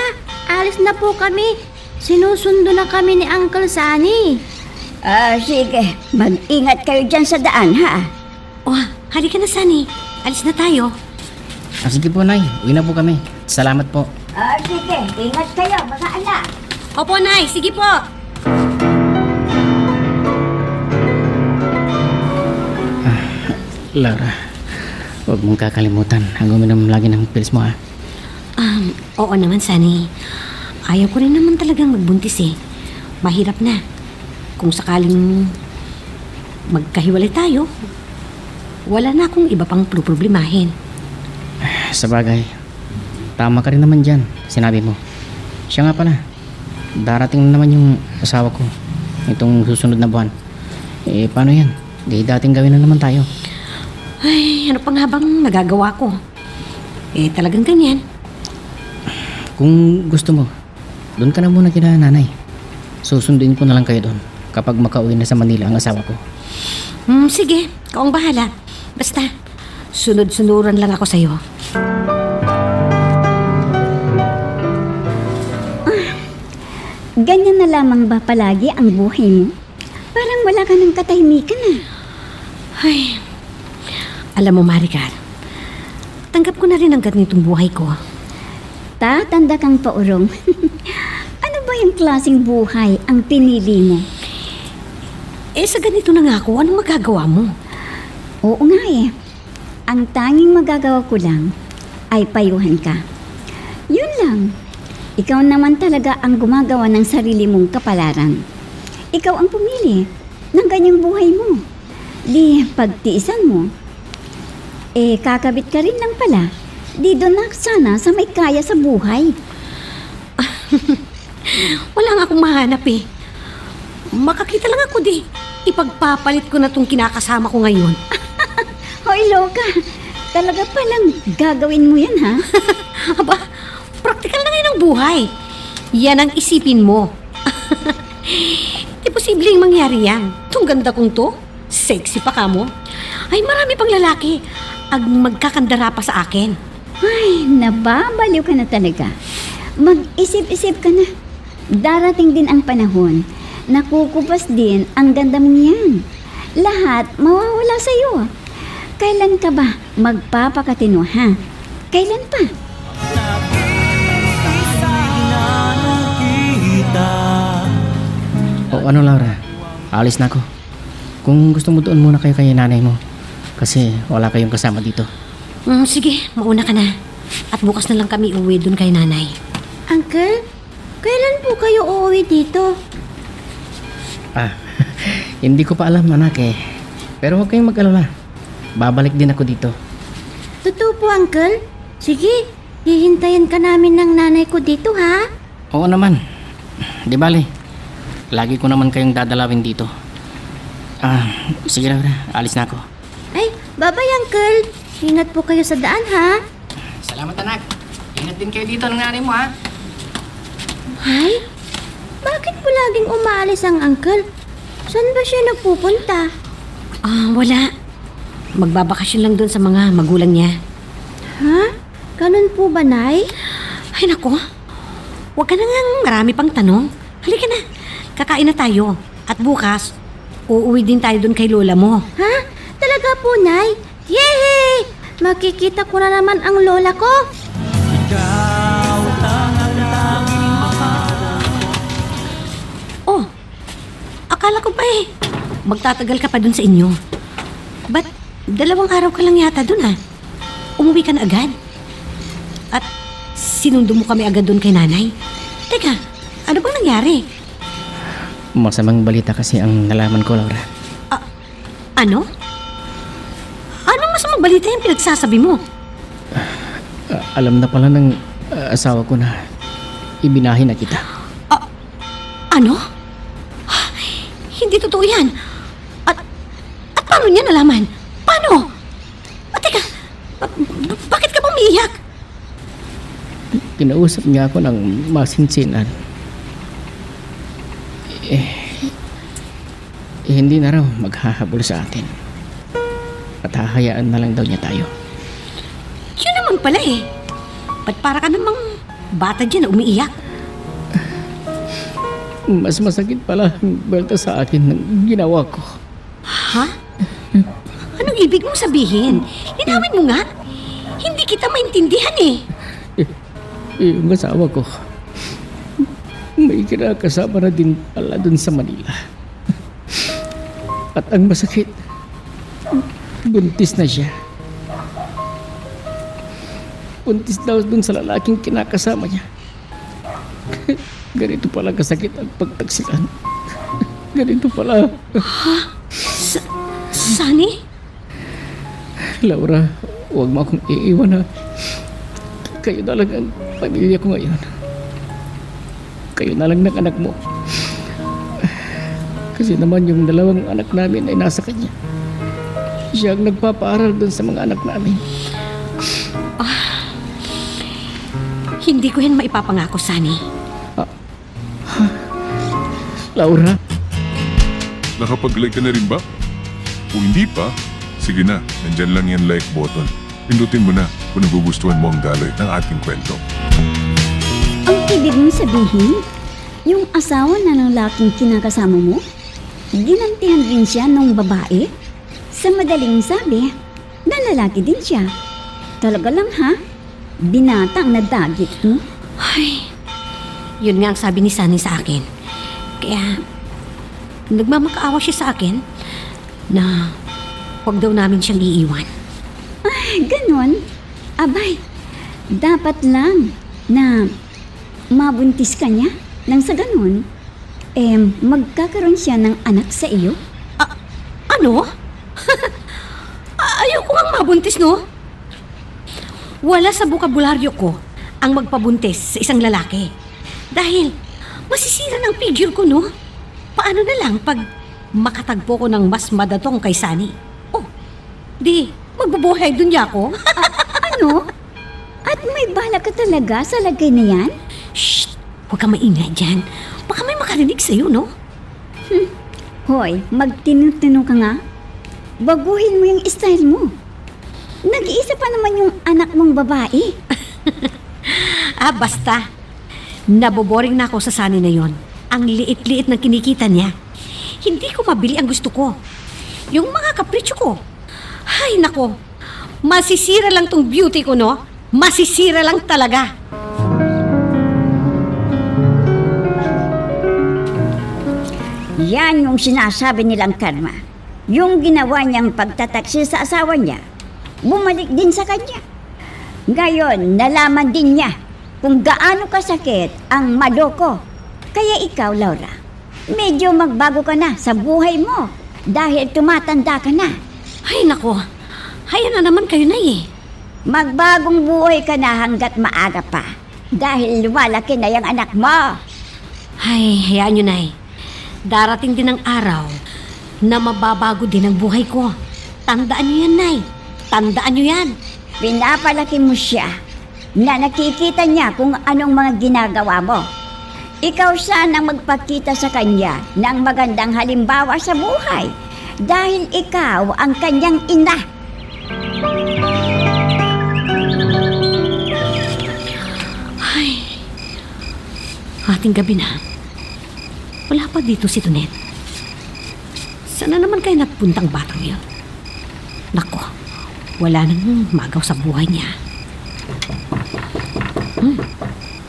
alis na po kami. Sinusundo na kami ni Uncle Sunny. Sige, mag-ingat kayo dyan sa daan, ha? Halika na, Sunny. Alis na tayo. Sige po, Nay. Uwi na po kami. Salamat po. Sige, ingat kayo, mga anak. Opo, Nay. Sige po. Laura, huwag mong kakalimutan ang uminom lagi ng pills mo, ha? Oo naman, Sunny. Ayaw ko rin naman talagang magbuntis Mahirap na. Kung sakaling magkahiwalay tayo, wala na akong iba pang problemahin. Sa bagay, tama ka rin naman dyan. Sinabi mo. Siya nga pala, darating na naman yung asawa ko itong susunod na buwan. Paano yan? Di dating gawin na naman tayo. Ay, ano pa nga bang magagawa ko? Talagang ganyan. Kung gusto mo, doon ka na muna kina nanay. Susunduin ko na lang kayo doon kapag makauwi na sa Manila ang asawa ko. Sige, ikaw ang bahala. Basta, sunod-sunuran lang ako sa'yo. Ganyan na lamang ba palagi ang buhay mo? Parang wala ka ng katahimikan Ay, alam mo, Maricar, tanggap ko na rin ang ganitong buhay ko. Tatanda kang paurong. Ano ba yung klaseng buhay ang pinili mo? Sa ganito na nga ako, anong magagawa mo? Oo nga Ang tanging magagawa ko lang ay payuhan ka. Yun lang. Ikaw naman talaga ang gumagawa ng sarili mong kapalaran. Ikaw ang pumili ng ganyang buhay mo. Di pagtiisan mo. Kakabit ka rin lang pala. Di doon na sana sa may kaya sa buhay. Wala nga akong mahanap Makakita lang ako Ipagpapalit ko na tong kinakasama ko ngayon. Hoy, loka. Talaga palang gagawin mo yan, ha? Aba, praktikal na ngayon ang buhay. Yan ang isipin mo. Di posibleng mangyari yan. Itong ganda kong to, sexy pa ka mo. Ay, marami pang lalaki ang magkakandara pa sa akin. Ay, nababaliw ka na talaga. Mag-isip-isip ka na. Darating din ang panahon na kukupas din ang ganda mong yan. Lahat mawawala sa'yo. Kailan ka ba magpapakatino, ha? Kailan pa? O ano, Laura? Alis na ako. Kung gusto mo, doon muna kayo kay nanay mo. Kasi wala kayong kasama dito. Sige, mauna ka na. At bukas na lang kami uwi doon kay nanay. Uncle, kailan po kayo uuwi dito? Hindi ko pa alam, anak Pero huwag kayong mag-alala. Babalik din ako dito. Totoo po, Uncle. Sige, hihintayin ka namin ng nanay ko dito, ha? Oo naman. Di bale, lagi ko naman kayong dadalawin dito. Sige, Laura. Alis na ako. Ay, bye-bye, Uncle. Ingat po kayo sa daan, ha? Salamat, anak. Ingat din kayo dito ng nanay mo, ha? Ay, bakit po laging umaalis ang uncle? Saan ba siya nagpupunta? Wala. Magbabakasyon lang doon sa mga magulang niya. Ha? Ganun po ba, Nay? Ay, nako. Huwag ka na nga marami pang tanong. Halika na. Kakain na tayo. At bukas, uuwi din tayo doon kay lola mo. Ha? Talaga po, Nay? Yehey! Makikita ko na naman ang lola ko. Oh, akala ko pa magtatagal ka pa doon sa inyo. Ba't 2 araw ka lang yata doon Umuwi ka na agad? At sinundo mo kami agad doon kay nanay? Teka, ano bang nangyari? Masamang balita kasi ang nalaman ko, Laura. Ano? Anong masamang balita yung pinagsasabi mo? Alam na pala ng asawa ko na ibinahin na kita. Ano? Hindi totoo yan. At paano niya nalaman? Paano? Teka, bakit ka umiiyak? Kinausap niya ako ng masinsinan. Hindi na raw maghahabol sa atin. At hahayaan na lang daw niya tayo. Yun naman pala eh. Ba't para ka namang bata dyan na umiiyak? Mas masakit pala ang belta sa akin ng ginawa ko. Ha? Anong ibig mong sabihin? Linawin mo nga. Hindi kita maintindihan eh. Yung asawa ko, may kinakasama na din pala dun sa Manila. At ang masakit, buntis na siya. Buntis daw dun sa lalaking kinakasama niya. Ganito pala kasakit ang pagtaksilan. Ganito pala. Sunny? Laura, huwag mo akong iiwan ha. Kayo na lang ang pamilya ko ngayon. Kayo na lang ng anak mo. Kasi naman yung dalawang anak namin ay nasa kanya. Siya ang nagpapaaral dun sa mga anak namin. Hindi ko yan maipapangako, Sunny. Laura? Nakapag-like ka na rin ba? Kung hindi pa, sige na, nandyan lang yan like button. Pindutin mo na kung nagugustuhan mo ang daloy ng ating kwento. Ang ibig mong sabihin, yung asawa na lalaking kinakasama mo, ginantihan din siya ng babae? Sa madaling sabi, na lalaki din siya. Talaga lang ha? Binatang na dagit mo? Ay, yun nga ang sabi ni Sunny sa akin. Kaya, nagmamakaawa siya sa akin na huwag daw namin siyang iiwan. Ay, ganon? Abay, dapat lang na mabuntis ka niya nang sa ganon, magkakaroon siya ng anak sa iyo? Ano? Ayoko nga mabuntis, no? Wala sa bukabularyo ko ang magpabuntis sa isang lalaki. Dahil masisira ng figure ko, no? Paano na lang pag makatagpo ko ng mas madatong kay Sunny? Oh, di, magbubuhay dun niya ako? Ano? At may bala ka talaga sa lagay na yan? Shh! Huwag ka maingay dyan. Baka may makarinig sa'yo, no? Hoy, magtinutino ka nga. Baguhin mo yung style mo. Nag-iisa pa naman yung anak mong babae. Basta. Naboboring na ako sa Sunny na yon. Ang liit-liit ng kinikita niya. Hindi ko mabili ang gusto ko. Yung mga kapritsyo ko. Ay, nako. Masisira lang tong beauty ko, no? Masisira lang talaga. Yan yung sinasabi nilang karma. Yung ginawa niyang pagtataksi sa asawa niya, bumalik din sa kanya. Ngayon, nalaman din niya kung gaano kasakit ang maloko. Kaya ikaw, Laura, medyo magbago ka na sa buhay mo dahil tumatanda ka na. Ay, nako. Hayaan na naman kayo na eh. Magbagong buhay ka na hanggat maaga pa dahil lumalaki na yung anak mo. Ay, hayaan nyo na eh. Darating din ang araw na mababago din ang buhay ko. Tandaan nyo yan, Nay. Tandaan nyo yan. Pinapalaki mo siya na nakikita niya kung anong mga ginagawa mo. Ikaw sanang magpakita sa kanya ng magandang halimbawa sa buhay dahil ikaw ang kanyang ina. Ay, ating gabi na. Wala pa dito si Tonet. Sana naman kayo napuntang batang yun? Nako, wala nang magaw sa buhay niya.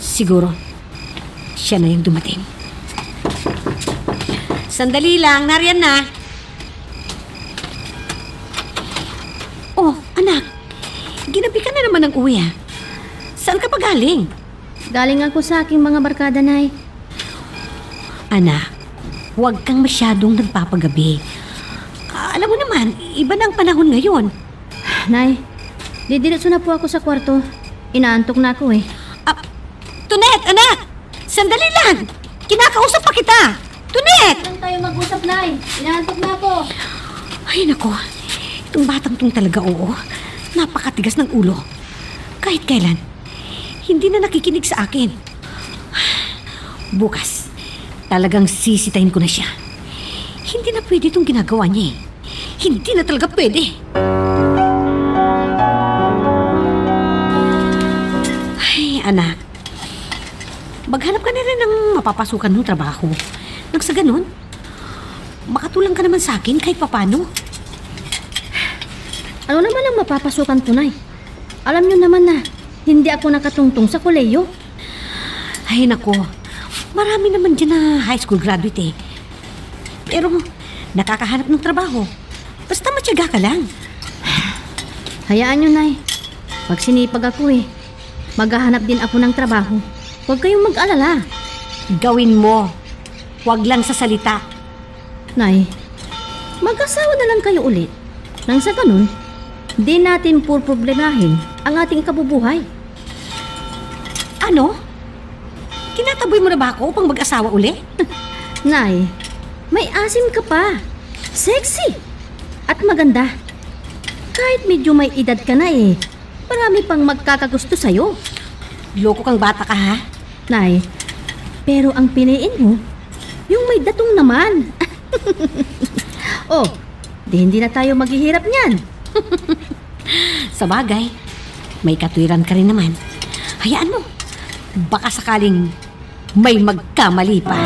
Siguro, siya na yung dumating. Sandali lang, nariyan na. Oh, anak, ginabi ka na naman ng uwi ha. Saan ka pa galing? Galing ako sa aking mga barkada, Nay. Anak, huwag kang masyadong nagpapagabi. Alam mo naman, iba na ang panahon ngayon. Nay, didiretso na po ako sa kwarto. Inaantok na ako eh. Tonet, anak! Sandali lang! Kinakausap pa kita! Tonet! Lang tayo mag-usap, Nay. Inaantok na ako. Ay, nako. Itong batang tong talaga, oo. Napakatigas ng ulo. Kahit kailan, hindi na nakikinig sa akin. Bukas, talagang sisitahin ko na siya. Hindi na pwede itong ginagawa niya eh. Hindi na talaga pwede. Ay, anak. Maghanap ka na rin ng mapapasukan ng trabaho. Nang sa ganun, makatulong ka naman sa akin kahit papano. Ano naman ang mapapasukan ko, Nay? Alam niyo naman na hindi ako nakatungtong sa koleyo. Ay, nako. Marami naman dyan na high school graduate eh. Pero nakakahanap ng trabaho. Basta matyaga ka lang. Hayaan niyo, Nay. Pag sinipag ako maghahanap din ako ng trabaho. Huwag kayong mag-alala. Gawin mo. Huwag lang sa salita. Nay, mag-asawa na lang kayo ulit. Nang sa ganun, di natin problemahin ang ating kabubuhay. Ano? Tinataboy mo na ba ako upang mag-asawa uli? Nay, may asim ka pa. Sexy. At maganda. Kahit medyo may edad ka na marami pang magkakagusto sa'yo. Loko kang bata ka ha? Nay, pero ang piliin mo, yung may datong naman. Oh, di hindi na tayo maghihirap niyan. Sa bagay, may katwiran ka rin naman. Hayaan mo. Baka sakaling may magkamali pa.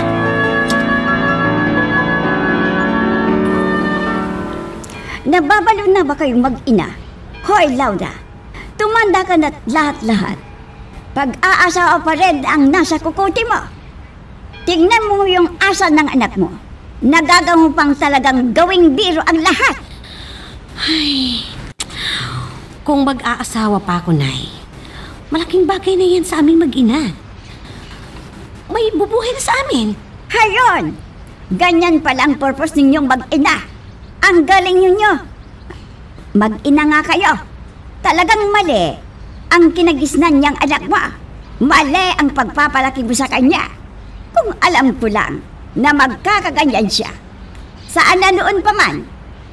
Nababalo na ba kayong mag-ina? Hoy, Laura, tumanda ka na't lahat-lahat. Pag-aasawa pa rin ang nasa kukuti mo. Tingnan mo yung asa ng anak mo. Nagagawa mo pang talagang gawing biro ang lahat. Ay, kung mag-aasawa pa ako, Nay, malaking bagay na yan sa aming mag-ina. May bubuhay na sa amin. Hayon! Ganyan pala ang purpose ninyong mag-ina. Ang galing ninyo. Mag-ina nga kayo. Talagang mali ang kinagisnan niyang anak mo. Mali ang pagpapalaki mo sa kanya. Kung alam ko lang na magkakaganyan siya. Saan na noon pa man,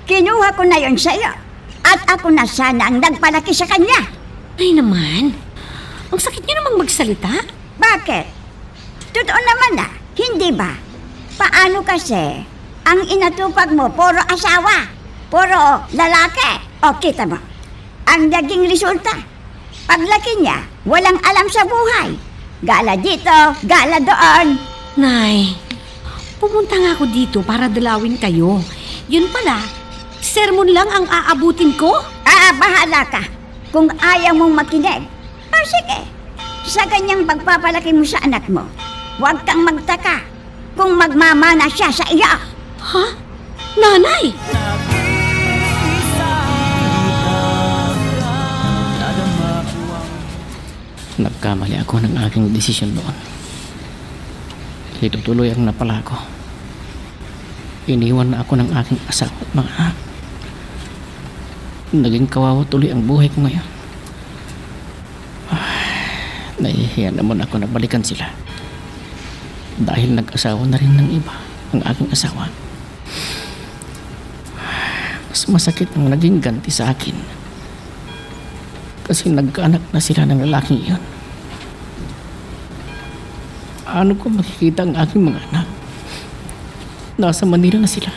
kinuha ko na yon sa'yo. At ako na sana ang nagpalaki sa kanya. Ay naman, ang sakit niyo namang magsalita. Bakit? Totoo naman hindi ba? Paano kasi ang inatupag mo puro asawa, puro lalaki? O kita mo, ang naging resulta, paglaki niya, walang alam sa buhay. Gala dito, gala doon. Nay, pumunta nga ako dito para dalawin kayo. Yun pala, sermon lang ang aabutin ko? Bahala ka. Kung ayaw mong makinig, sige, sa ganyang pagpapalaki mo sa anak mo, huwag kang magtaka kung magmamana siya sa iyo. Ha? Nanay! Nagkamali ako ng aking desisyon noon. Itutuloy ang napala ko. Iniwan na ako ng aking asawa at mga anak. Naging kawawa tuloy ang buhay ko ngayon. Nahihiya naman ako na balikan sila. Dahil nag-asawa na rin ng iba ang aking asawa. Mas masakit ang naging ganti sa akin. Kasi nagkaanak na sila ng lalaking iyon. Paano ko makikita ang aking mga anak? Nasa Manila na sila.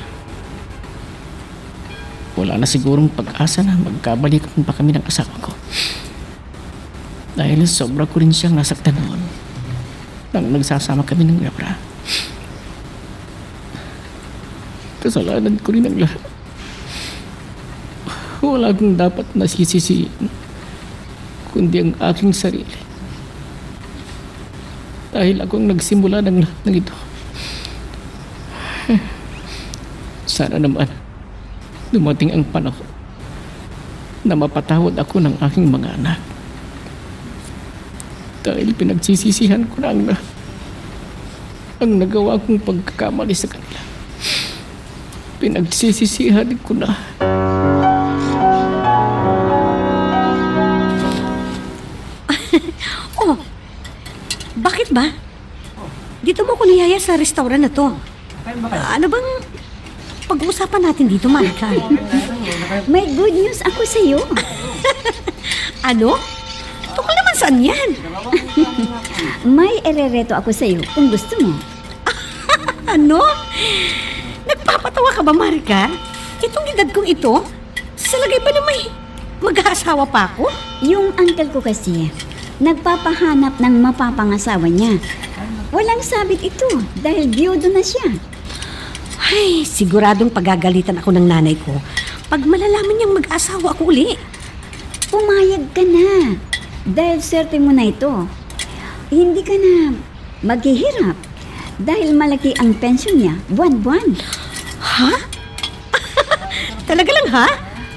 Wala na sigurong pag-asa na magkabalikan pa kami ng asawa ko. Dahil sobra ko rin siyang nasaktan noon nang nagsasama kami ng Laura. Kasalanan ko rin ang lahat. Wala akong dapat nasisisihin kundi ang aking sarili. Dahil akong nagsimula ng lahat ng ito. Sana naman dumating ang panahon na mapatawad ako ng aking mga anak. Dahil pinagsisisihan ko na ang nagawa kong pagkakamali sa kanila. Pinagsisisihan ko na. Oh, bakit ba? Dito mo ko niyaya sa restaurant na to. Ano bang pag-uusapan natin dito, Marika? May good news ako sa iyo. Ano? Tukol naman saan yan? May erereto ako sa iyo kung gusto mo. Ano? Nagpapatawa ka ba, Maricar? Itong edad kong ito? Sa lagay ba na may mag-aasawa pa ako? Yung uncle ko kasi, nagpapahanap ng mapapangasawa niya. Walang sabit ito dahil biyudo na siya. Ay, siguradong pagagalitan ako ng nanay ko pag malalaman niyang mag-asawa ako uli. Pumayag ka na dahil swerte mo na ito. Hindi ka na maghihirap dahil malaki ang pensyon niya buwan-buwan. Ha? Talaga lang, ha?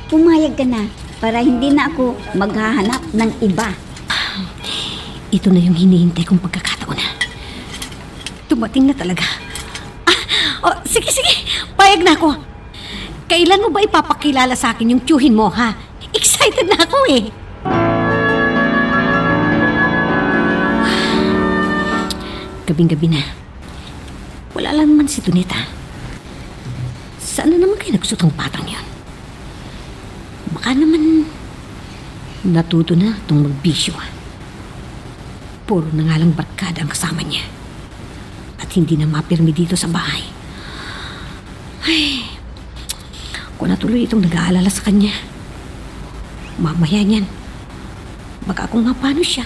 Pumayag ka na para hindi na ako maghahanap ng iba. Ito na yung hinihintay kong pagkakataon na. Tumating na talaga. Sige. Payag na ako. Kailan mo ba ipapakilala sa akin yung tiyuhin mo, ha? Excited na ako eh. Gabing-gabi na. Wala lang naman si Donita. Saan na naman kayo nagsusot ang patang yun? Baka naman natuto na itong magbisyo. Puro na nga lang barkada ang kasama niya. At hindi na mapirmi dito sa bahay. Ay, ako na tuloy itong nag-aalala sa kanya. Mamaya niyan, baka kung mapano siya,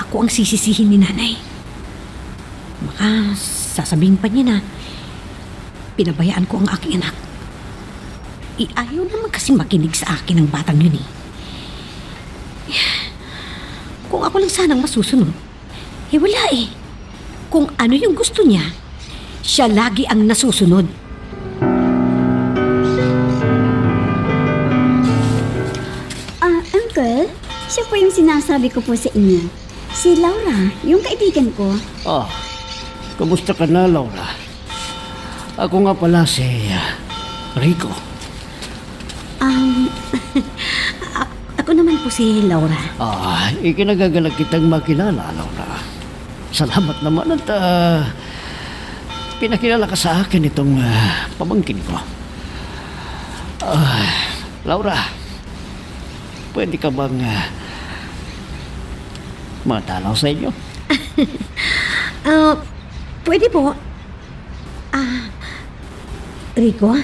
ako ang sisisihin ni nanay. Baka sasabihin pa niya na pinabayaan ko ang aking anak. Ayaw naman kasi makinig sa akin ang batang yun eh. Kung ako lang sanang masusunod, wala eh. Kung ano yung gusto niya, siya lagi ang nasusunod. Uncle, siya po yung sinasabi ko po sa inyo. Si Laura, yung kaibigan ko. Kamusta ka na, Laura? Ako nga pala si Rico. Ako naman po si Laura. Ikinagagalak kitang makilala, Laura. Salamat naman at pinakilala ka sa akin itong pamangkin ko. Laura, pwede ka bang matalaw sa inyo? Pwede po. Rico,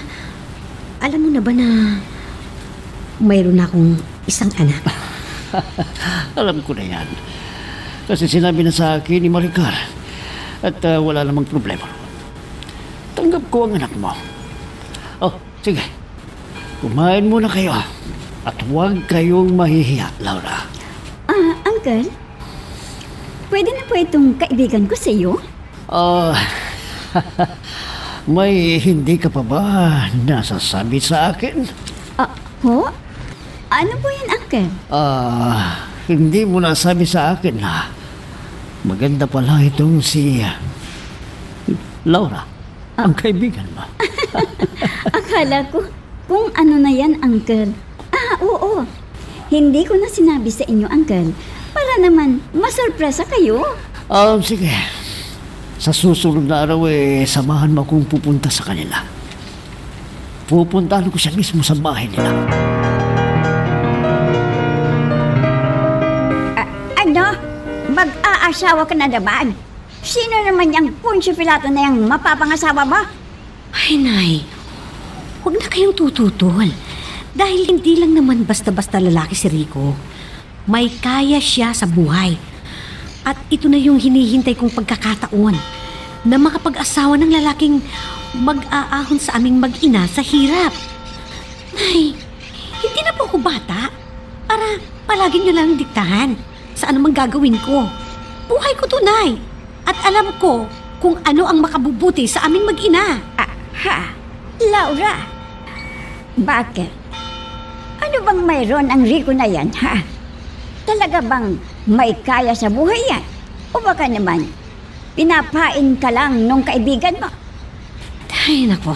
alam mo na ba na mayroon akong isang anak? Alam ko na yan. Kasi sinabi na sa akin ni Maricar at wala namang problema. Tanggap ko ang anak mo. Sige. Kumain muna kayo at huwag kayong mahihiya, Laura. Uncle, pwede na po itong kaibigan ko sa iyo? May hindi ka pa ba nasasabi sa akin? Ho? Ano po yan, Uncle? Hindi mo nasabi sa akin na maganda pala itong si Laura, ang kaibigan mo. Akala ko kung ano na yan, Uncle. Oo. Hindi ko na sinabi sa inyo, Uncle, para naman masurpresa kayo. Sige. Sa susunod na araw samahan mo akong pupunta sa kanila. Pupuntahan ko siya mismo sa bahay nila. Ano? Mag-aasawa ka na naman? Sino naman yung Poncio Pilato na yung mapapangasawa mo? Ay, Nay. Huwag na kayong tututol. Dahil hindi lang naman basta-basta lalaki si Rico. May kaya siya sa buhay. At ito na yung hinihintay kong pagkakataon na makapag-asawa ng lalaking mag-aahon sa aming mag-ina sa hirap. Nay, hindi na po ako bata para palagi niyo lang diktahan sa anumang gagawin ko. Buhay ko to, Nay. At alam ko kung ano ang makabubuti sa aming mag-ina. Laura, bakit? Ano bang mayroon ang Rico na yan, ha? Talaga bang may kaya sa buhay yan? O baka naman, pinapain ka lang nung kaibigan mo? Ay, nako.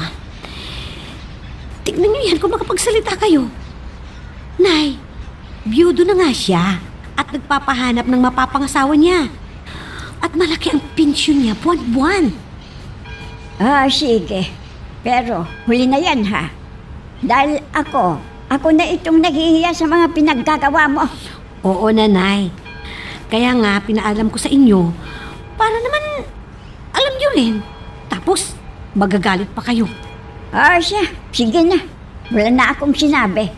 Tignan niyo yan kung makapagsalita kayo. Nay, biyudo na nga siya at nagpapahanap ng mapapangasawa niya. At malaki ang pensyon niya buwan-buwan. Sige. Pero huli na yan, ha? Dahil ako na itong naghihiya sa mga pinaggagawa mo. Oo, nanay. Kaya nga, pinaalam ko sa inyo para naman alam nyo rin. Tapos, magagalit pa kayo. Siya, sige na. Wala na akong sinabi.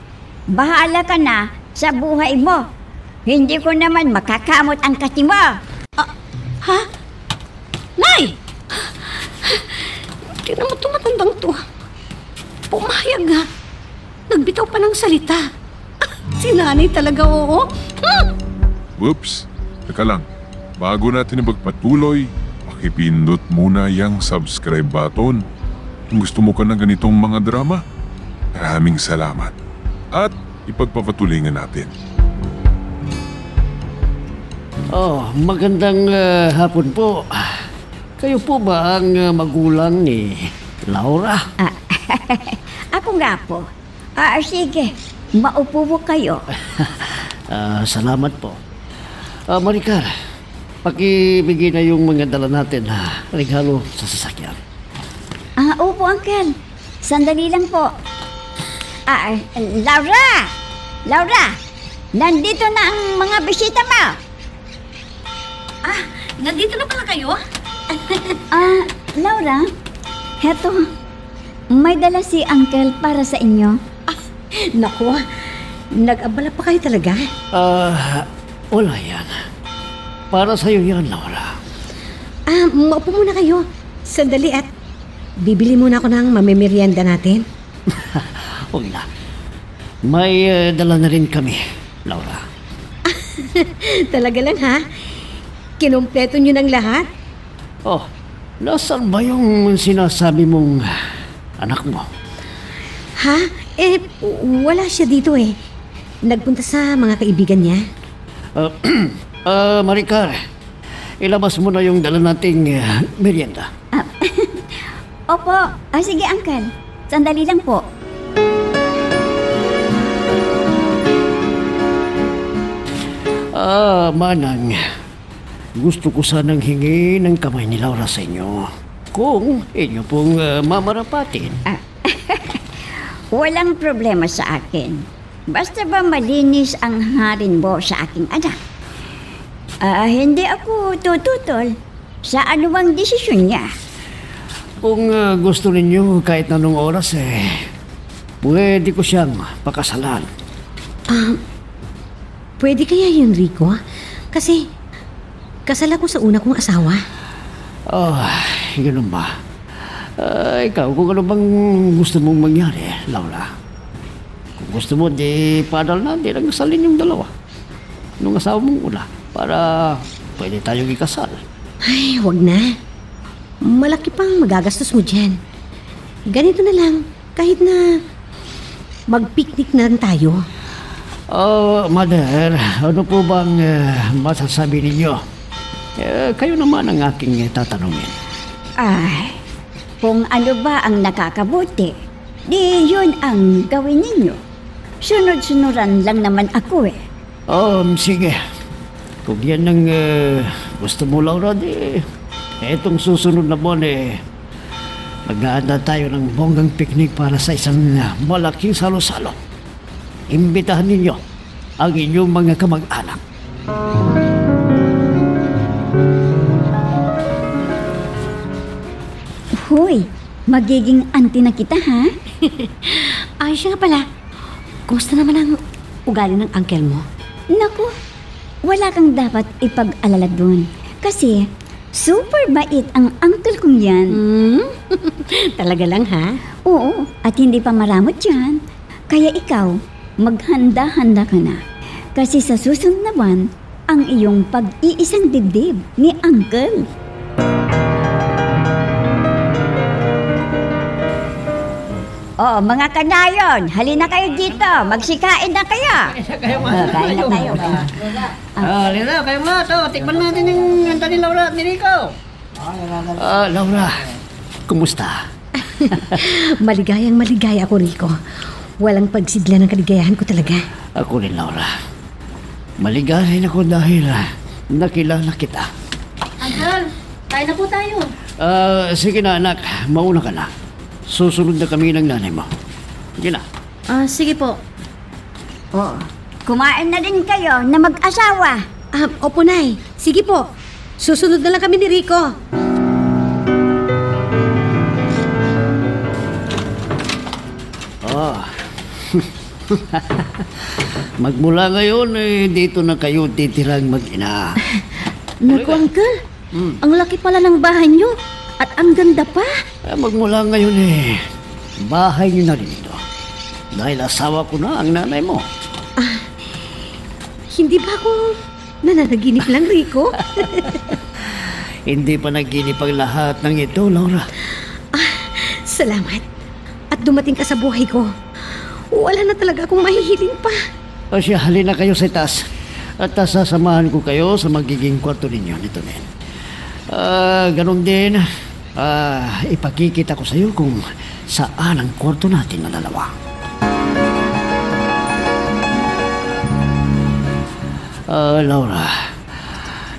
Bahala ka na sa buhay mo. Hindi ko naman makakamot ang kasi mo. Ha? Nay! Tingnan mo tumatandang to. Pumayag nga. Nagbitaw pa ng salita. Si nanay talaga, oo. Whoops! Teka lang. Bago natin magpatuloy, pakipindot muna yung subscribe button. Kung gusto mo ka ng ganitong mga drama, maraming salamat. At ipagpapatuloy natin. Magandang hapon po. Kayo po ba ang magulang ni Laura? Ako nga po. Sige, maupo po kayo. Salamat po. Maricar, pakibigay na yung mga dala natin na regalo sa sasakyan. Opo, Uncle. Sandali lang po. Laura! Laura! Nandito na ang mga bisita mo. Nandito na pala kayo? Laura, heto. May dala si Uncle para sa inyo. Naku, nag-abala pa kayo talaga? Wala yan. Para sa'yo yan, Laura. Maupo muna kayo. Sandali at bibili muna ako ng mamimerienda natin. Huwag na. May dala na rin kami, Laura. Talaga lang ha? Kinumpleto nyo ng lahat? Nasaan ba yung sinasabi mong anak mo? Ha? Wala siya dito eh. Nagpunta sa mga kaibigan niya. Maricar, ilabas mo na yung dala nating merienda. Opo. Sige, Uncle. Sandali lang po. Manang, gusto ko sanang hingi ng kamay ni Laura sa inyo. Kung inyo pong mamarapatin. Walang problema sa akin. Basta ba malinis ang harin mo sa aking anak? Hindi ako tututol sa anumang desisyon niya. Kung gusto ninyo kahit anong oras pwede ko siyang pakasalan. Pwede kaya yun, Rico? Kasi kasal ako sa una kong asawa. Ganun ba? Ikaw, kung ano bang gusto mong mangyari, Laura? Kung gusto mo, di padal natin ang kasalin yung dalawa. Nung asawa mong una, para pwede tayong ikasal. Ay, wag na. Malaki pang magagastos mo dyan. Ganito na lang, kahit na mag-picnic na lang tayo. Mother, ano po bang masasabi ninyo? Kayo naman ang aking tatanungin. Kung ano ba ang nakakabuti, di yun ang gawin ninyo. Sunod-sunuran lang naman ako eh. Sige. Kung yan ang gusto mo, Laura, di etong susunod na buwan mag-aanda tayo ng bonggang picnic para sa isang malaking salo-salo. Imbitahan ninyo ang inyong mga kamag-anak. Hoy, magiging auntie na kita, ha? Ay, siya nga pala. Kumusta naman ang ugali ng uncle mo? Naku, wala kang dapat ipag-alala dun. Kasi, super bait ang uncle kong yan. Talaga lang, ha? Oo, at hindi pa maramot yan. Kaya ikaw, maghanda-handa ka na. Kasi sa susunod na buwan, ang iyong pag-iisang dibdib ni uncle. Mga kanayon, halina kayo dito. Magsikain na kayo. Kain na tayo. Lila, kayo nga. Tikman natin yung handa ni Laura at ni Rico. Laura, kumusta? Maligayang maligaya ako, Rico. Walang pagsidla ng kaligayahan ko talaga. Ako rin, Laura. Maligayin ako dahil nakilala kita. Uncle, kain na po tayo. Sige na, anak. Mauna ka na. Susunod na kami ng nanay mo. Sige na. Sige po. Oo. Kumain na din kayo na mag-asawa. Opo, Nay. Sige po. Susunod na lang kami ni Rico. Oh. Magmula ngayon, dito na kayo titirang mag-ina. Naku, Uncle. Ang laki pala ng bahay niyo. At ang ganda pa. Magmula ngayon bahay niyo na rin ito. Dahil asawa ko na ang nanay mo. Hindi ba ako nananaginip lang, Rico? Hindi pa naginip ang lahat ng ito, Laura. Salamat. At dumating ka sa buhay ko. Wala na talaga akong mahihiling pa. O siya, halina kayo sa taas. At sasamahan ko kayo sa magiging kwarto ninyo nito din. Ganon din, ipakikita ko sa iyo kung saan ang kwarto natin na dalawa. Laura,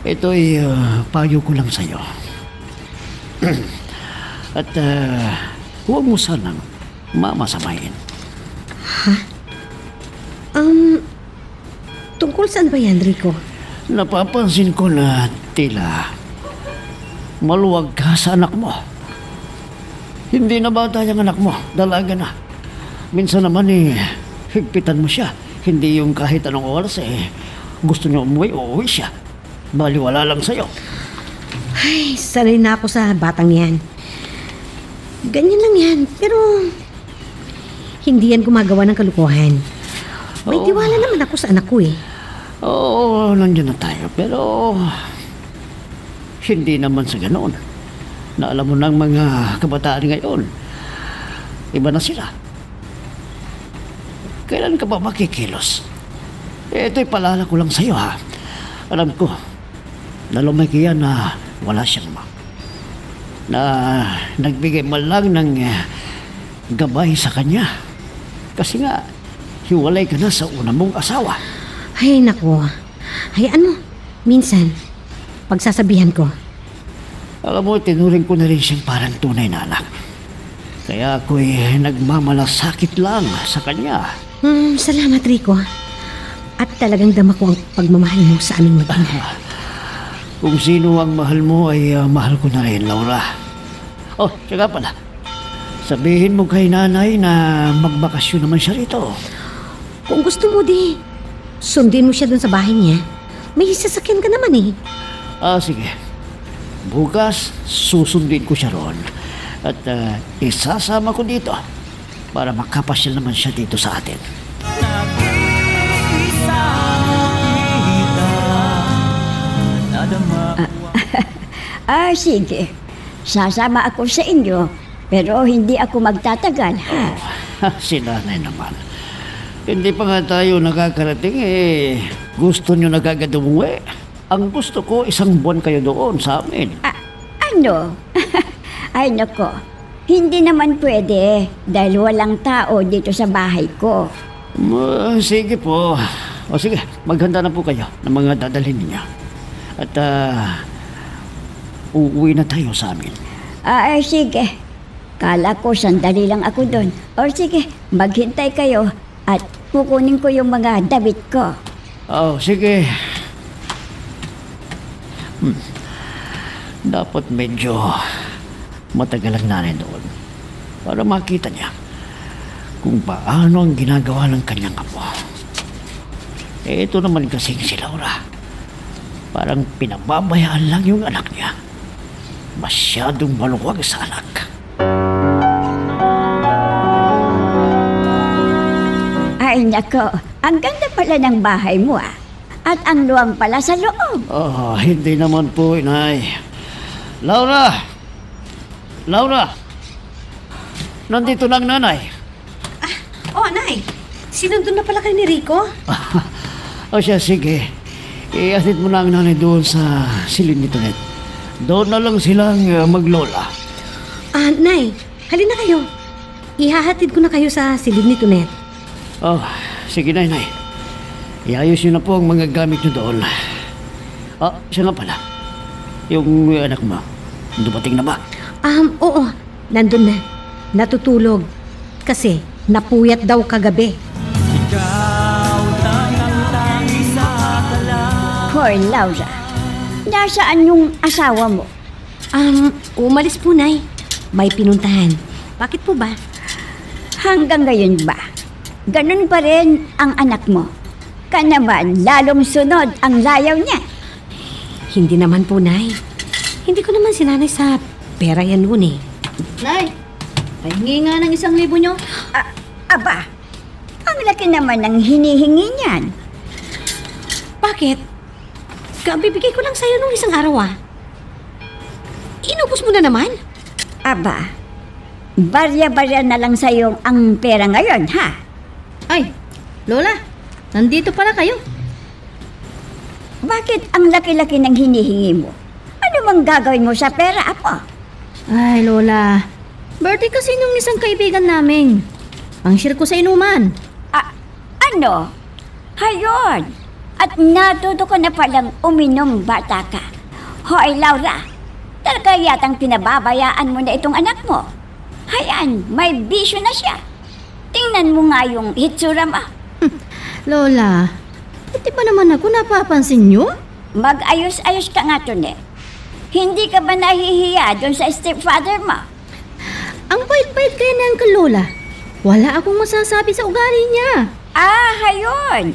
ito'y payo ko lang sa iyo. At huwag mo sanang mamasamayin. Tungkol saan ba yan, Rico? Napapansin ko na tila maluwag ka sa anak mo. Hindi na bata yung anak mo, dalaga na. Minsan naman higpitan mo siya. Hindi yung kahit anong oras gusto niyo umuwi, uuwi siya. Baliwala lang sa'yo. Ay, sanay na ako sa batang yan. Ganyan lang yan, pero hindi yan gumagawa ng kalukuhan. May tiwala naman ako sa anak ko Oo, nandiyan na tayo. Pero hindi naman sa ganoon. Na alam mo ng mga kabataan ngayon, iba na sila. Kailan ka ba makikilos? Ito'y palala ko lang sa'yo, ha. Alam ko, na lumaki yan na wala siyang ma. Na nagbigay man lang ng gabay sa kanya. Kasi nga, hiwalay ka na sa una mong asawa. Ay, naku. Hayaan mo. Minsan, pagsasabihan ko. Alam mo, tinuring ko na rin siyang parang tunay na anak. Kaya ako'y nagmamalasakit lang sa kanya. Salamat, Rico. At talagang dama ko ang pagmamahal mo sa aming mag-ina. Kung sino ang mahal mo ay mahal ko na rin, Laura. Oh, siya pala. Sabihin mo kay nanay na magbakasyon naman siya rito. Kung gusto mo sundin mo siya dun sa bahay niya. May sasakyan ka naman Sige. Bukas, susundin ko siya roon. At isasama ko dito para makapasyal naman siya dito sa atin. Sige. Sasama ako sa inyo, pero hindi ako magtatagal, ha? Si nanay naman. Hindi pa nga tayo nakakarating gusto nyo na kagad umuwi. Ang gusto ko, 1 buwan kayo doon sa amin. Ano? Ay, nako. Hindi naman pwede dahil walang tao dito sa bahay ko. Sige po. O sige, maghanda na po kayo ng mga dadalhin niyo. At uuwi na tayo sa amin. Sige. Kala ko sandali lang ako doon. O sige, maghintay kayo at kukunin ko yung mga damit ko. Sige. Dapat medyo matagal ang nanay doon para makita niya kung paano ang ginagawa ng kanyang apo. Ito naman kasing si Laura. Parang pinababayaan lang yung anak niya. Masyadong maluwag sa anak. Ay, nako. Ang ganda pala ng bahay mo, At ang luwang pala sa loob. Hindi naman po, inay. Laura! Laura! Nandito na ang nanay. Nay. Sinundun na pala kayo ni Rico? Siya, sige. Iatid mo na ang nanay doon sa silid ni Tonet. Doon na lang silang maglola. Nay. Halina kayo. Ihahatid ko na kayo sa silid ni Tonet. Sige na, inay. Iayos niyo na po ang mga gamit niyo doon. Siya nga pala. Yung anak mo, dumating na ba? Oo. Nandun na. Natutulog. Kasi Napuyat daw kagabi. Hoy, Laura. Nasaan yung asawa mo? Umalis po, Nay. May pinuntahan. Bakit po ba? Hanggang ngayon ba? Ganun pa rin ang anak mo. Ka naman, lalong sunod ang layaw niya. Hindi naman po, Nay. Hindi ko naman sinanay sa pera yan noon eh. Nay, pahingi nga ng 1,000 nyo. Aba, ang laki naman ng hinihingi niyan. Bakit? Kabibigay ko lang sa'yo nung isang araw ah. Inubos mo na naman? Aba, barya-barya na lang sa'yo ang pera ngayon, ha? Ay, Lola, nandito pala kayo. Bakit ang laki-laki ng hinihingi mo? Ano mang gagawin mo sa pera, apo? Ay, Lola, birthday kasi nung isang kaibigan namin. Pang-share ko sa inuman. Ano? Hayon! At natuto ko na palang uminom, bata ka. Hoy, Laura, talaga yatang pinababayaan mo na itong anak mo. Hayan, may bisyo na siya. Tingnan mo nga yung hitsura mo. Lola, buti pa naman ako napapansin nyo? Mag-ayos-ayos ka nga, Tonet. Hindi ka ba nahihiya doon sa stepfather mo? Ang bait-bait kaya ni Uncle Lola. Wala akong masasabi sa ugali niya. Hayon!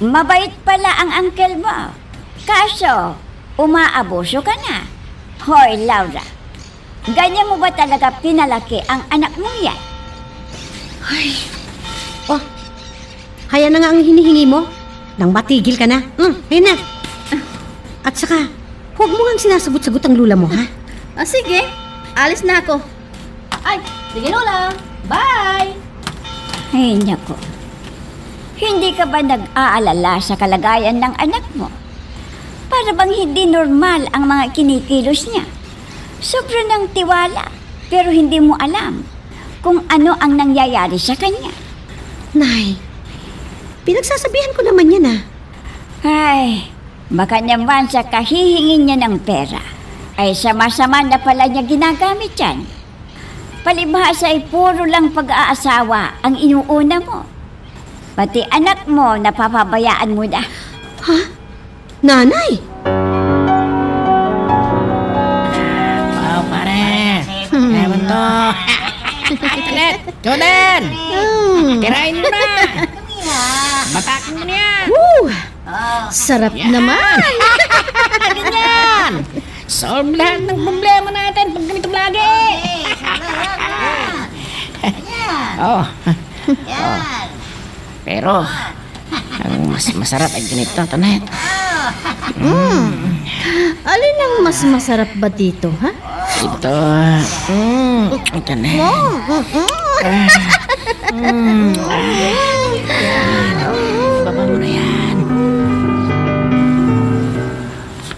Mabait pala ang uncle mo. Kaso, umaabuso ka na. Hoy, Laura, ganyan mo ba talaga pinalaki ang anak mong yan? Oh, haya na nga ang hinihingi mo. Nang matigil ka na. Ayun na. At saka, huwag mo nga sinasagot-sagot ang lula mo, ha? Sige, alis na ako. Ay, sige Lola. Bye! Ay, nako. Hindi ka ba nag-aalala sa kalagayan ng anak mo? Para bang hindi normal ang mga kinikilos niya. Sobra ng tiwala, pero hindi mo alam kung ano ang nangyayari sa kanya. Nay, pinagsasabihan ko naman yan, ha? Ay, baka naman sa kahihingin niya ng pera, ay sama-sama na pala niya ginagamit yan. Palibhasa ay puro lang pag-aasawa ang inuuna mo. Pati anak mo, napapabayaan mo na. Ha? Nanay? Wow, pare. Ewan to. Let, Jordan! Tirain mo na! Batakin mo na yan! Sarap naman. Ganyan! Solve lahat ng problema natin pag ganito lagi! Oh. Pero, ang mas masarap ay ganito, Tonet. Alin ang mas masarap ba dito, ha? Ito. Tonet. Baba mo na yan.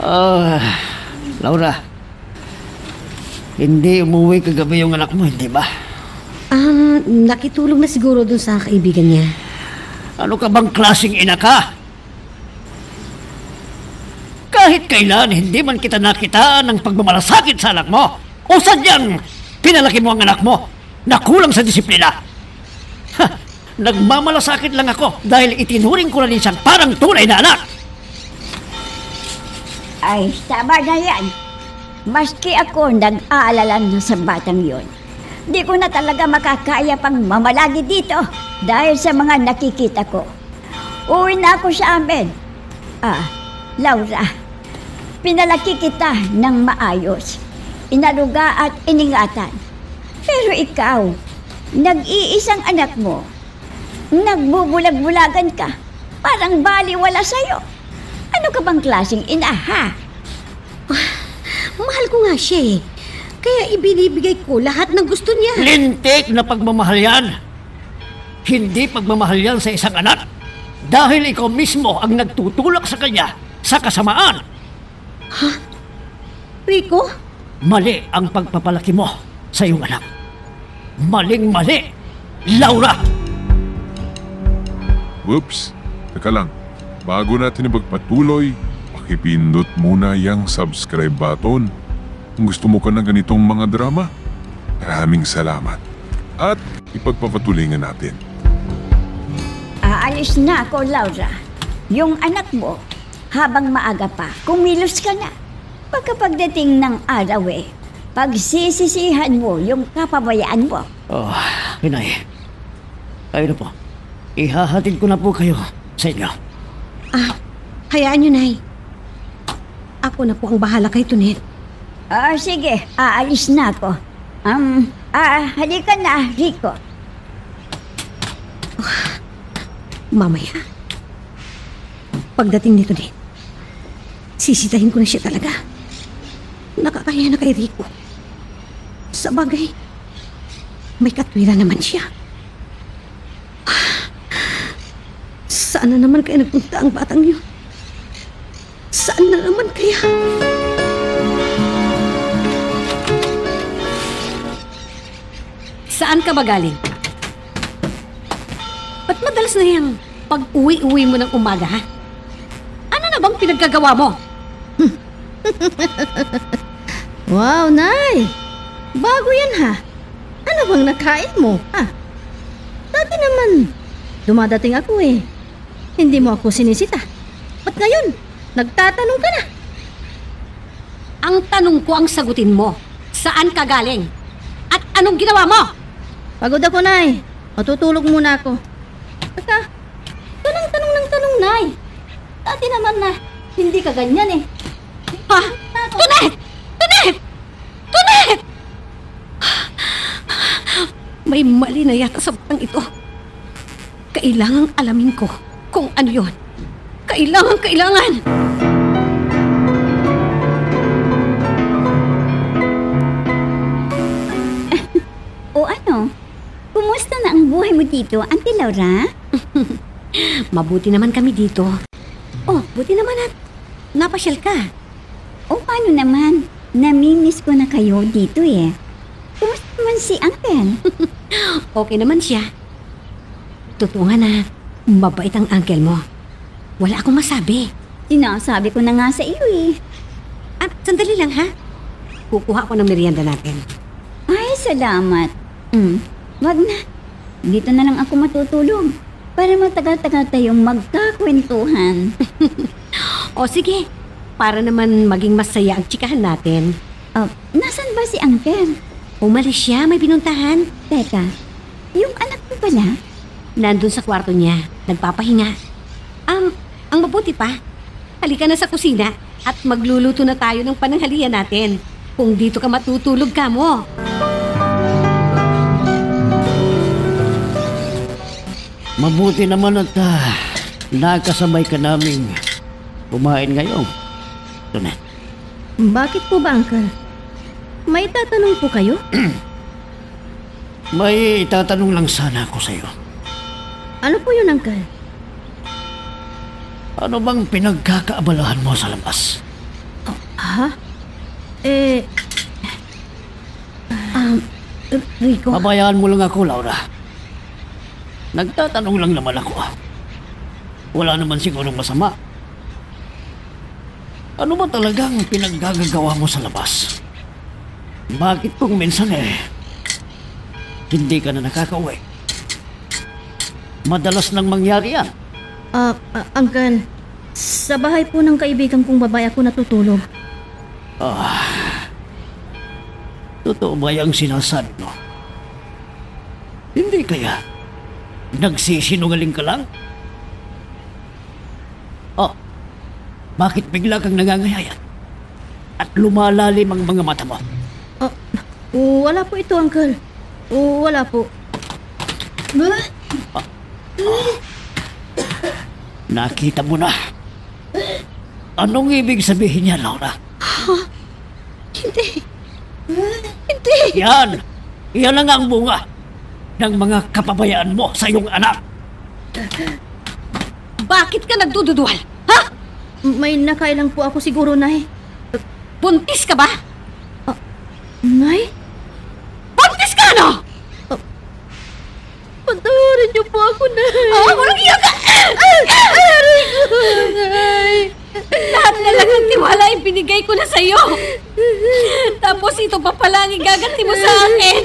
Oh, Laura. Hindi umuwi kagabi yung anak mo, hindi ba? Nakitulog na siguro dun sa kaibigan niya. Ano ka bang klaseng ina ka? Kahit kailan, hindi man kita nakita ng pagmamalasakit sa anak mo. O sadyang pinalaki mo ang anak mo na kulang sa disiplina. Ha, nagmamalasakit lang ako dahil itinuring ko na din siyang parang tunay na anak. Ay, tama na yan. Maski ako nag-aalala na sa batang yon. Di ko na talaga makakaya pang mamalagi dito dahil sa mga nakikita ko. Uwi na ako sa amin. Laura, pinalaki kita ng maayos. Inaluga at iningatan. Pero ikaw, nag-iisang anak mo, nagbubulag-bulagan ka, parang baliwala sa'yo. Ano ka bang klaseng ina, ha? Mahal ko nga siya eh. Kaya ibinibigay ko lahat ng gusto niya. Lintik na pagmamahal yan. Hindi pagmamahal yan sa isang anak. Dahil ikaw mismo ang nagtutulak sa kanya sa kasamaan. Rico? Mali ang pagpapalaki mo sa iyong anak. Maling-mali, Laura! Whoops! Teka lang. Bago natin ipagpatuloy, pakipindot muna yung subscribe button. Kung gusto mo ka ng ganitong mga drama, maraming salamat. At ipagpapatuloy nga natin. Aalis na ako, Laura. Yung anak mo, habang maaga pa, kumilos ka na. Pagkapagdating ng araw pagsisisihan mo yung kapabayaan mo. Oh, Inay. Ayun na po. Ihahatid ko na po kayo sa inyo. Hayaan nyo, Nay. Ako na po ang bahala kay Tonet. Sige, aalis na ako. Halika na, Rico. Mamaya. Pagdating nito din, sisitahin ko na siya talaga. Nakakaya na kay Rico. Sa bagay, may katwiran naman siya. Saan na naman kaya nagpunta ang batang yun? Saan na naman kaya? Saan ka ba galing? Ba't madalas na yung pag-uwi-uwi mo ng umaga, ha? Ano na bang pinaggagawa mo? Wow, Nay! Bago yan ha. Ano bang nakain mo? Dati naman, dumadating ako Hindi mo ako sinisita. Ba't ngayon, nagtatanong ka na? Ang tanong ko ang sagutin mo. Saan ka galing? At anong ginawa mo? Pagod ako, Nay. Matutulog muna ako. Teka, tanong ng tanong, Nay. Dati naman na, hindi ka ganyan Ha? Tonet! Tonet! Tonet! May mali na yata sa batang ito. Kailangang alamin ko kung ano yun. Kailangan! O ano? Kumusta na ang buhay mo dito, Auntie Laura? Mabuti naman kami dito. Oh, buti naman at napasyal ka. O paano naman? Namimiss ko na kayo dito Kumusta naman si Uncle? Okay naman siya. Totoo nga na, mabait ang uncle mo. Wala akong masabi. Sinasabi ko na nga sa iyo At sandali lang ha. Kukuha ko ng merienda natin. Ay, salamat. Wag na. Dito na lang ako matutulog para matagal-tagal tayong magkakwentuhan. O sige, para naman maging masaya ang tsikahan natin. Nasaan ba si Uncle? Umalis siya, may pinuntahan. Teka, yung anak mo pala? Nandun sa kwarto niya, nagpapahinga. Ang mabuti pa, halika na sa kusina at magluluto na tayo ng pananghalian natin. Kung dito ka matutulog ka mo. Mabuti naman at nakasabay ka naming kumain ngayon. Tonet. Bakit po ba, Uncle? May tatanong po kayo? May itatanong lang sana ako sa iyo. Ano po yun, Uncle? Ano bang pinagkakaabalahan mo sa labas? Rico, Pabayaan mo lang ako, Laura. Nagtatanong lang naman ako. Wala naman siguro masama. Ano ba talagang pinaggagawa mo sa labas? Bakit kung minsan hindi ka na nakakauwi? Madalas nang mangyari yan. Uncle, sa bahay po ng kaibigan kong babae ako natutulog. Totoo ba yung sinasabi mo? Hindi kaya nagsisinungaling ka lang? Bakit bigla kang nangangayayat? At lumalalim ang mga mata mo? Wala po ito, Uncle. Wala po. Nakita mo na. Anong ibig sabihin niya, Laura? hindi. Yan! Yan lang ang bunga ng mga kapabayaan mo sa iyong anak. Bakit ka nagdududual? Ha? May nakailang po ako siguro, Nay. Buntis ka ba? Nay? Buntis ka, no? Patawarin niyo po ako, Nay. Walang iyak ka! Aray ko, Nay. Lahat na lang ang tiwala ibinigay ko na sa'yo. Tapos ito pa pala ang igaganti mo sa akin.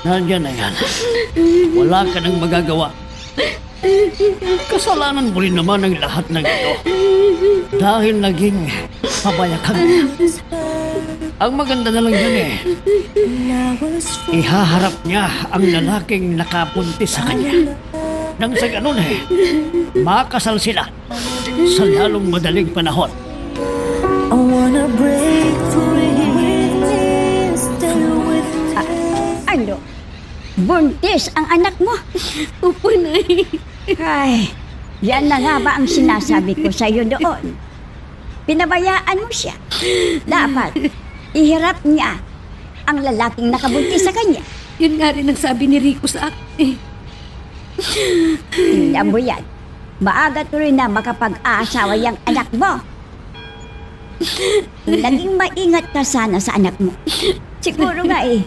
Nandiyan na yan. Wala ka nang magagawa. Kasalanan mo rin naman ang lahat ng ito. Dahil naging pabayakan niya. Ang maganda na lang yan eh. Ihaharap niya ang lalaking nakapuntis sa kanya. Nang sa ganun eh, makasal sila sa lalong madaling panahon. Ano? Buntis ang anak mo? Opo, Nay. Ay, yan na nga ba ang sinasabi ko sa iyo doon? Pinabayaan mo siya. Dapat, ihirap niya ang lalaking nakabuntis sa kanya. Yun nga rin ang sabi ni Rico sa akin eh. Tingnan mo yan. Maaga tuloy na makapag-aasawa yung anak mo. Naging maingat ka sana sa anak mo. Siguro nga eh,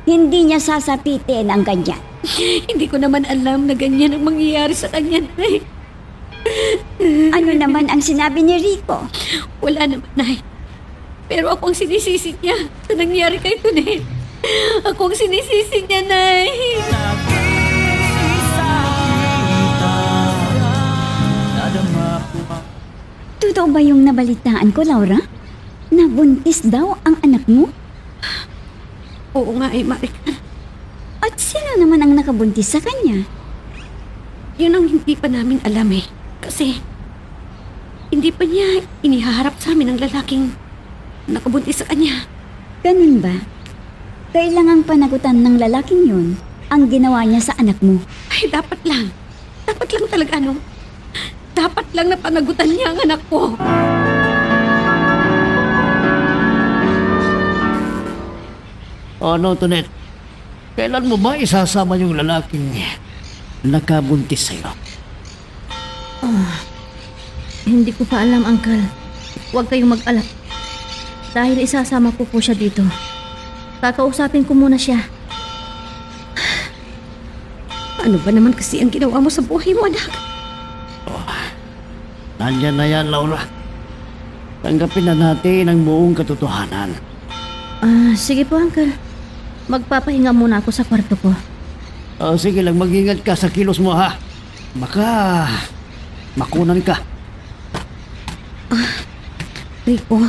hindi niya sasapitin ang ganyan. Hindi ko naman alam na ganyan ang mangyayari sa kanya, Nay. Ano naman ang sinabi ni Rico? Wala naman, Nay. Pero ako ang sinisisi niya sa nangyari kay Tonet. Ako ang sinisisi niya, Nay. Totoo ba yung nabalitaan ko, Laura? Nabuntis daw ang anak mo? Oo nga eh, Marika. At sino naman ang nakabuntis sa kanya? Yun ang hindi pa namin alam eh. Kasi, hindi pa niya inihaharap sa amin ang lalaking nakabuntis sa kanya. Ganun ba? Kailangang panagutan ng lalaking yun ang ginawa niya sa anak mo. Ay, dapat lang. Dapat lang talaga, ano? Dapat lang na panagutan niya ang anak ko. Ano, Tonet? Kailan mo ba isasama yung lalaking nakabuntis sa'yo? Hindi ko pa alam, Uncle. Huwag kayong mag-alala. Dahil isasama ko po siya dito. Kakausapin ko muna siya. Ano ba naman kasi ang ginawa mo sa buhay mo, anak? Nandyan na yan, Laura. Tanggapin na natin ang buong katotohanan. Sige po, Uncle. Magpapahinga muna ako sa kwarto ko. Sige lang, mag-ingat ka sa kilos mo, ha? Baka makunan ka. Rico,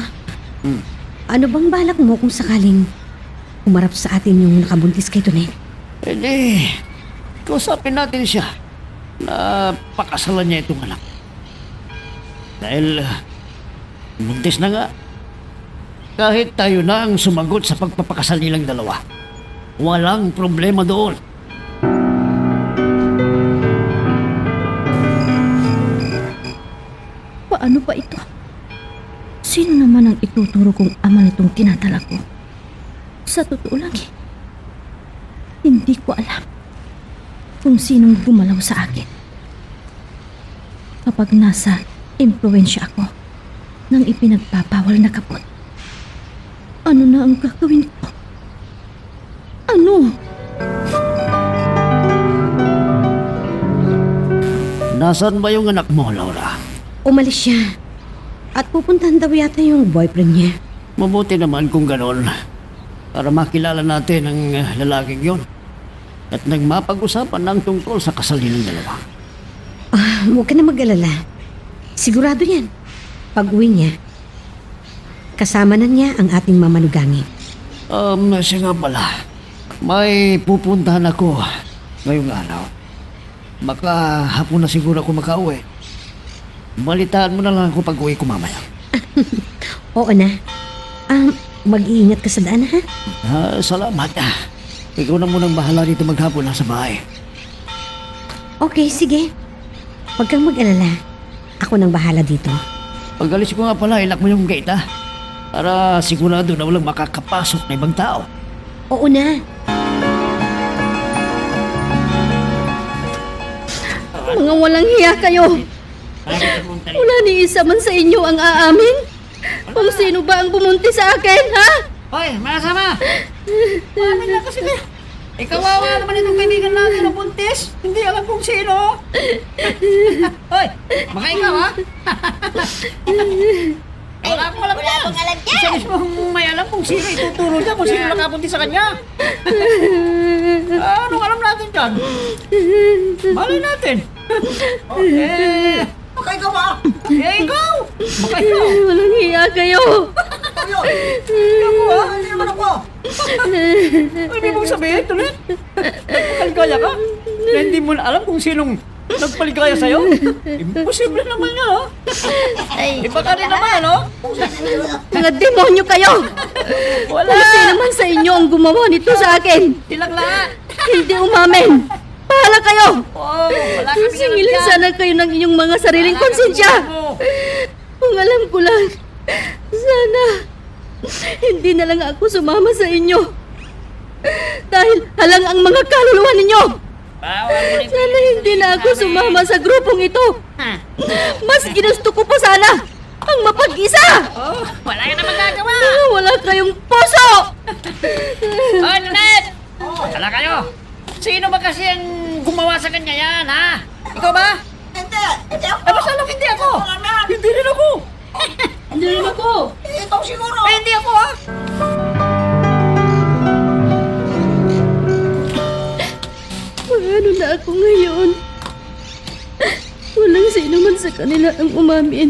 ano bang balak mo kung sakaling umarap sa atin yung nakabuntis kay Tonet? Hindi. Kausapin natin siya na pakasalan niya itong anak. Dahil buntis na nga. Kahit tayo na ang sumagot sa pagpapakasal nilang dalawa, walang problema doon. Paano pa ito? Sino naman ang ituturo kong ama nitong tinatala ko? Sa totoo lang eh, hindi ko alam kung sinong gumalaw sa akin. Kapag nasa impluwensya ako ng ipinagpapawal na kapot, ano na ang gagawin ko? Ano? Nasaan ba yung anak mo, Laura? Umalis siya at pupuntahan daw yata yung boyfriend niya. Mabuti naman kung ganon. Para makilala natin ang lalaking yon. At nang mapag-usapan ng tungkol sa kasal nilang dalawa. Huwag ka na mag-alala. Sigurado yan. Pag uwi niya, kasama na niya ang ating mamanugangi. Siya nga pala. May pupuntahan ako ngayong araw. Baka hapon na siguro ako makauwi. Balitaan mo na lang ako pag uwi ko mamaya. Oo na. Mag-iingat ka sa daan, ha? Salamat. Ikaw na munang bahala dito maghapon na sa bahay. Okay, sige. Huwag kang mag-alala. Ako nang bahala dito. Pag alis ko nga pala, ilak mo yung gate, ha? Para sigurado na walang makakapasok na ibang tao. Oo na. Mga walang hiya kayo! Wala ni isa man sa inyo ang aamin? Kung sino ba ang bumunti sa akin, ha? Hoy, masama! Amin na kasi kayo. Kawawa naman itong kaibigan natin na buntis. Hindi alam kung sino. Hoy, baka ikaw ha? Wala akong alam yan. Isa mismo may alam kung sino ituturo niya, kung sino nakabuntis sa kanya. Anong alam natin dyan? Malay natin. Baka ikaw ba? Ikaw! Baka ikaw! Walang hiya kayo. Ako ha? Hindi naman ako. Ay, may mong sabihin, Tunet? Nagpaligaya ka? Na hindi mo na alam kung sinong nagpaligaya sa'yo? Imposible naman yan, ha? Ay, Iba ka rin naman, ano? mga demonyo kayo. Wala! Kung sino man sa inyo ang gumawa nito sa akin, Silang lahat! hindi umamin. Bahala kayo. Oh, wala kami Singilin ganun sana kayo ng inyong mga sariling konsensya. Kung alam ko lang, sana hindi na lang ako sumama sa inyo. Dahil halang ang mga kaluluwa ninyo. Sana hindi na ako sumama sa grupong ito. Mas ginusto ko pa sana ang mapag-isa. Oh, wala ka na magagawa! Wala kayong puso. Oh, Tunet! Wala kayo! Sino ba kasi ang gumawa sa kanya yan, ha? Ikaw ba? Hindi! Hindi ako! Basta lang hindi ako! Hindi rin ako! Hindi rin ako. Ikaw siguro! Hindi ako, ha? Paano na ako ngayon? Walang sino man sa kanila ang umamin.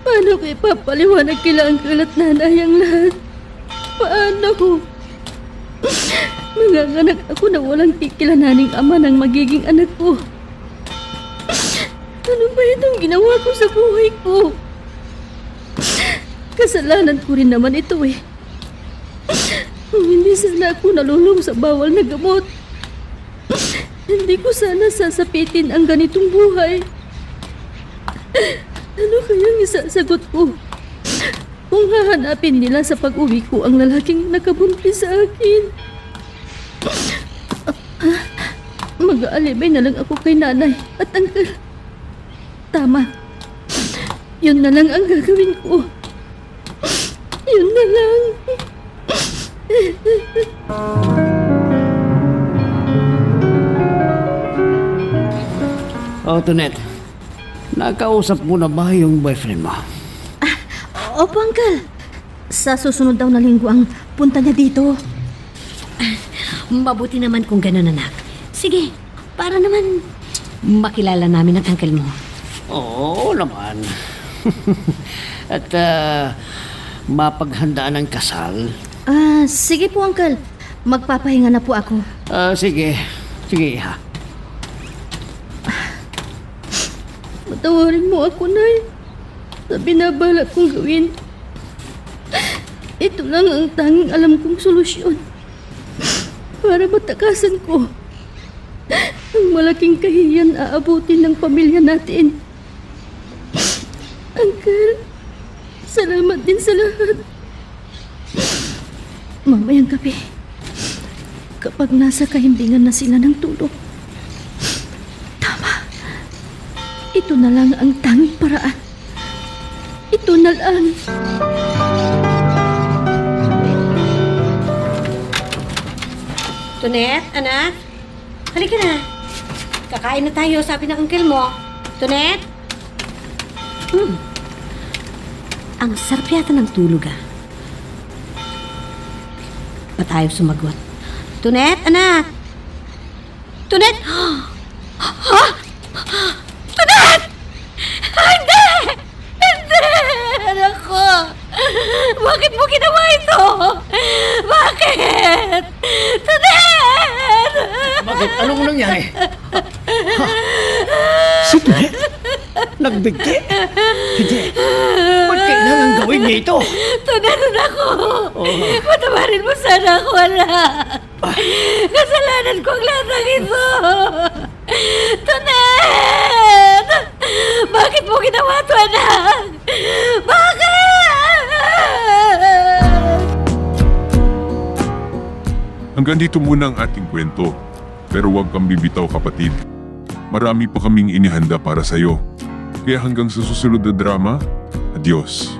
Paano ko ipapaliwanag kila ang kalat nanay ang lahat? Paano ko? Nanganganak ako na walang kikilananing ama ng magiging anak ko. Ano ba itong ginawa ko sa buhay ko? Kasalanan ko rin naman ito eh. Kung hindi sana ako nalulong sa bawal na gamot, hindi ko sana sasapitin ang ganitong buhay. Ano kayang isasagot ko kung hahanapin nila sa pag-uwi ko ang lalaking nakabuntis sa akin? Mag-aalibay na lang ako kay nanay at angkal. Tama. Yun na lang ang gagawin ko. Yun na lang. Oh, Tunet. Nakausap mo na ba yung boyfriend mo? Opo, angkal. Sa susunod daw na linggo ang punta niya dito. Mabuti naman kung gano'n, anak. Sige, para naman makilala namin ang uncle mo. Oo naman. At mapaghandaan ng kasal. Sige po, angkal. Magpapahinga na po ako. Sige. Sige, ha. Patawarin mo ako, Nay, sa binabalak kong gawin. Ito lang ang tanging alam kong solusyon para matakasan ko ang malaking kahiyan aabutin ng pamilya natin. Uncle, salamat din sa lahat. Mamayang gabi, kapag nasa kahimbingan na sila ng tulog, ito na lang ang tanging paraan. Ito na lang. Tunet, anak. Halika na. Kakain na tayo, sabi ng uncle mo. Tunet? Ang sarap yata ng tulog, ah. Pa tayo sumagot. Tunet, anak. Tunet! Ha? Tunet! Hindi! Hindi! Anak ko! Bakit mo ginawa ito? Bakit? Tunet! Bakit? Anong nangyari? Si Tunet? Nagbigti? Hindi. Ba't kailangan gawin niya ito? Tunet, anak ko! Patawarin mo sana ako, anak! Kasalanan ko ang lahat ng ito! Tunet! Bakit mo ginawa ito, anak? Bakit? Hanggang dito muna ang ating kwento. Pero huwag kang bibitaw, kapatid. Marami pa kaming inihanda para sa'yo. Kaya hanggang sa susunod na drama, adios.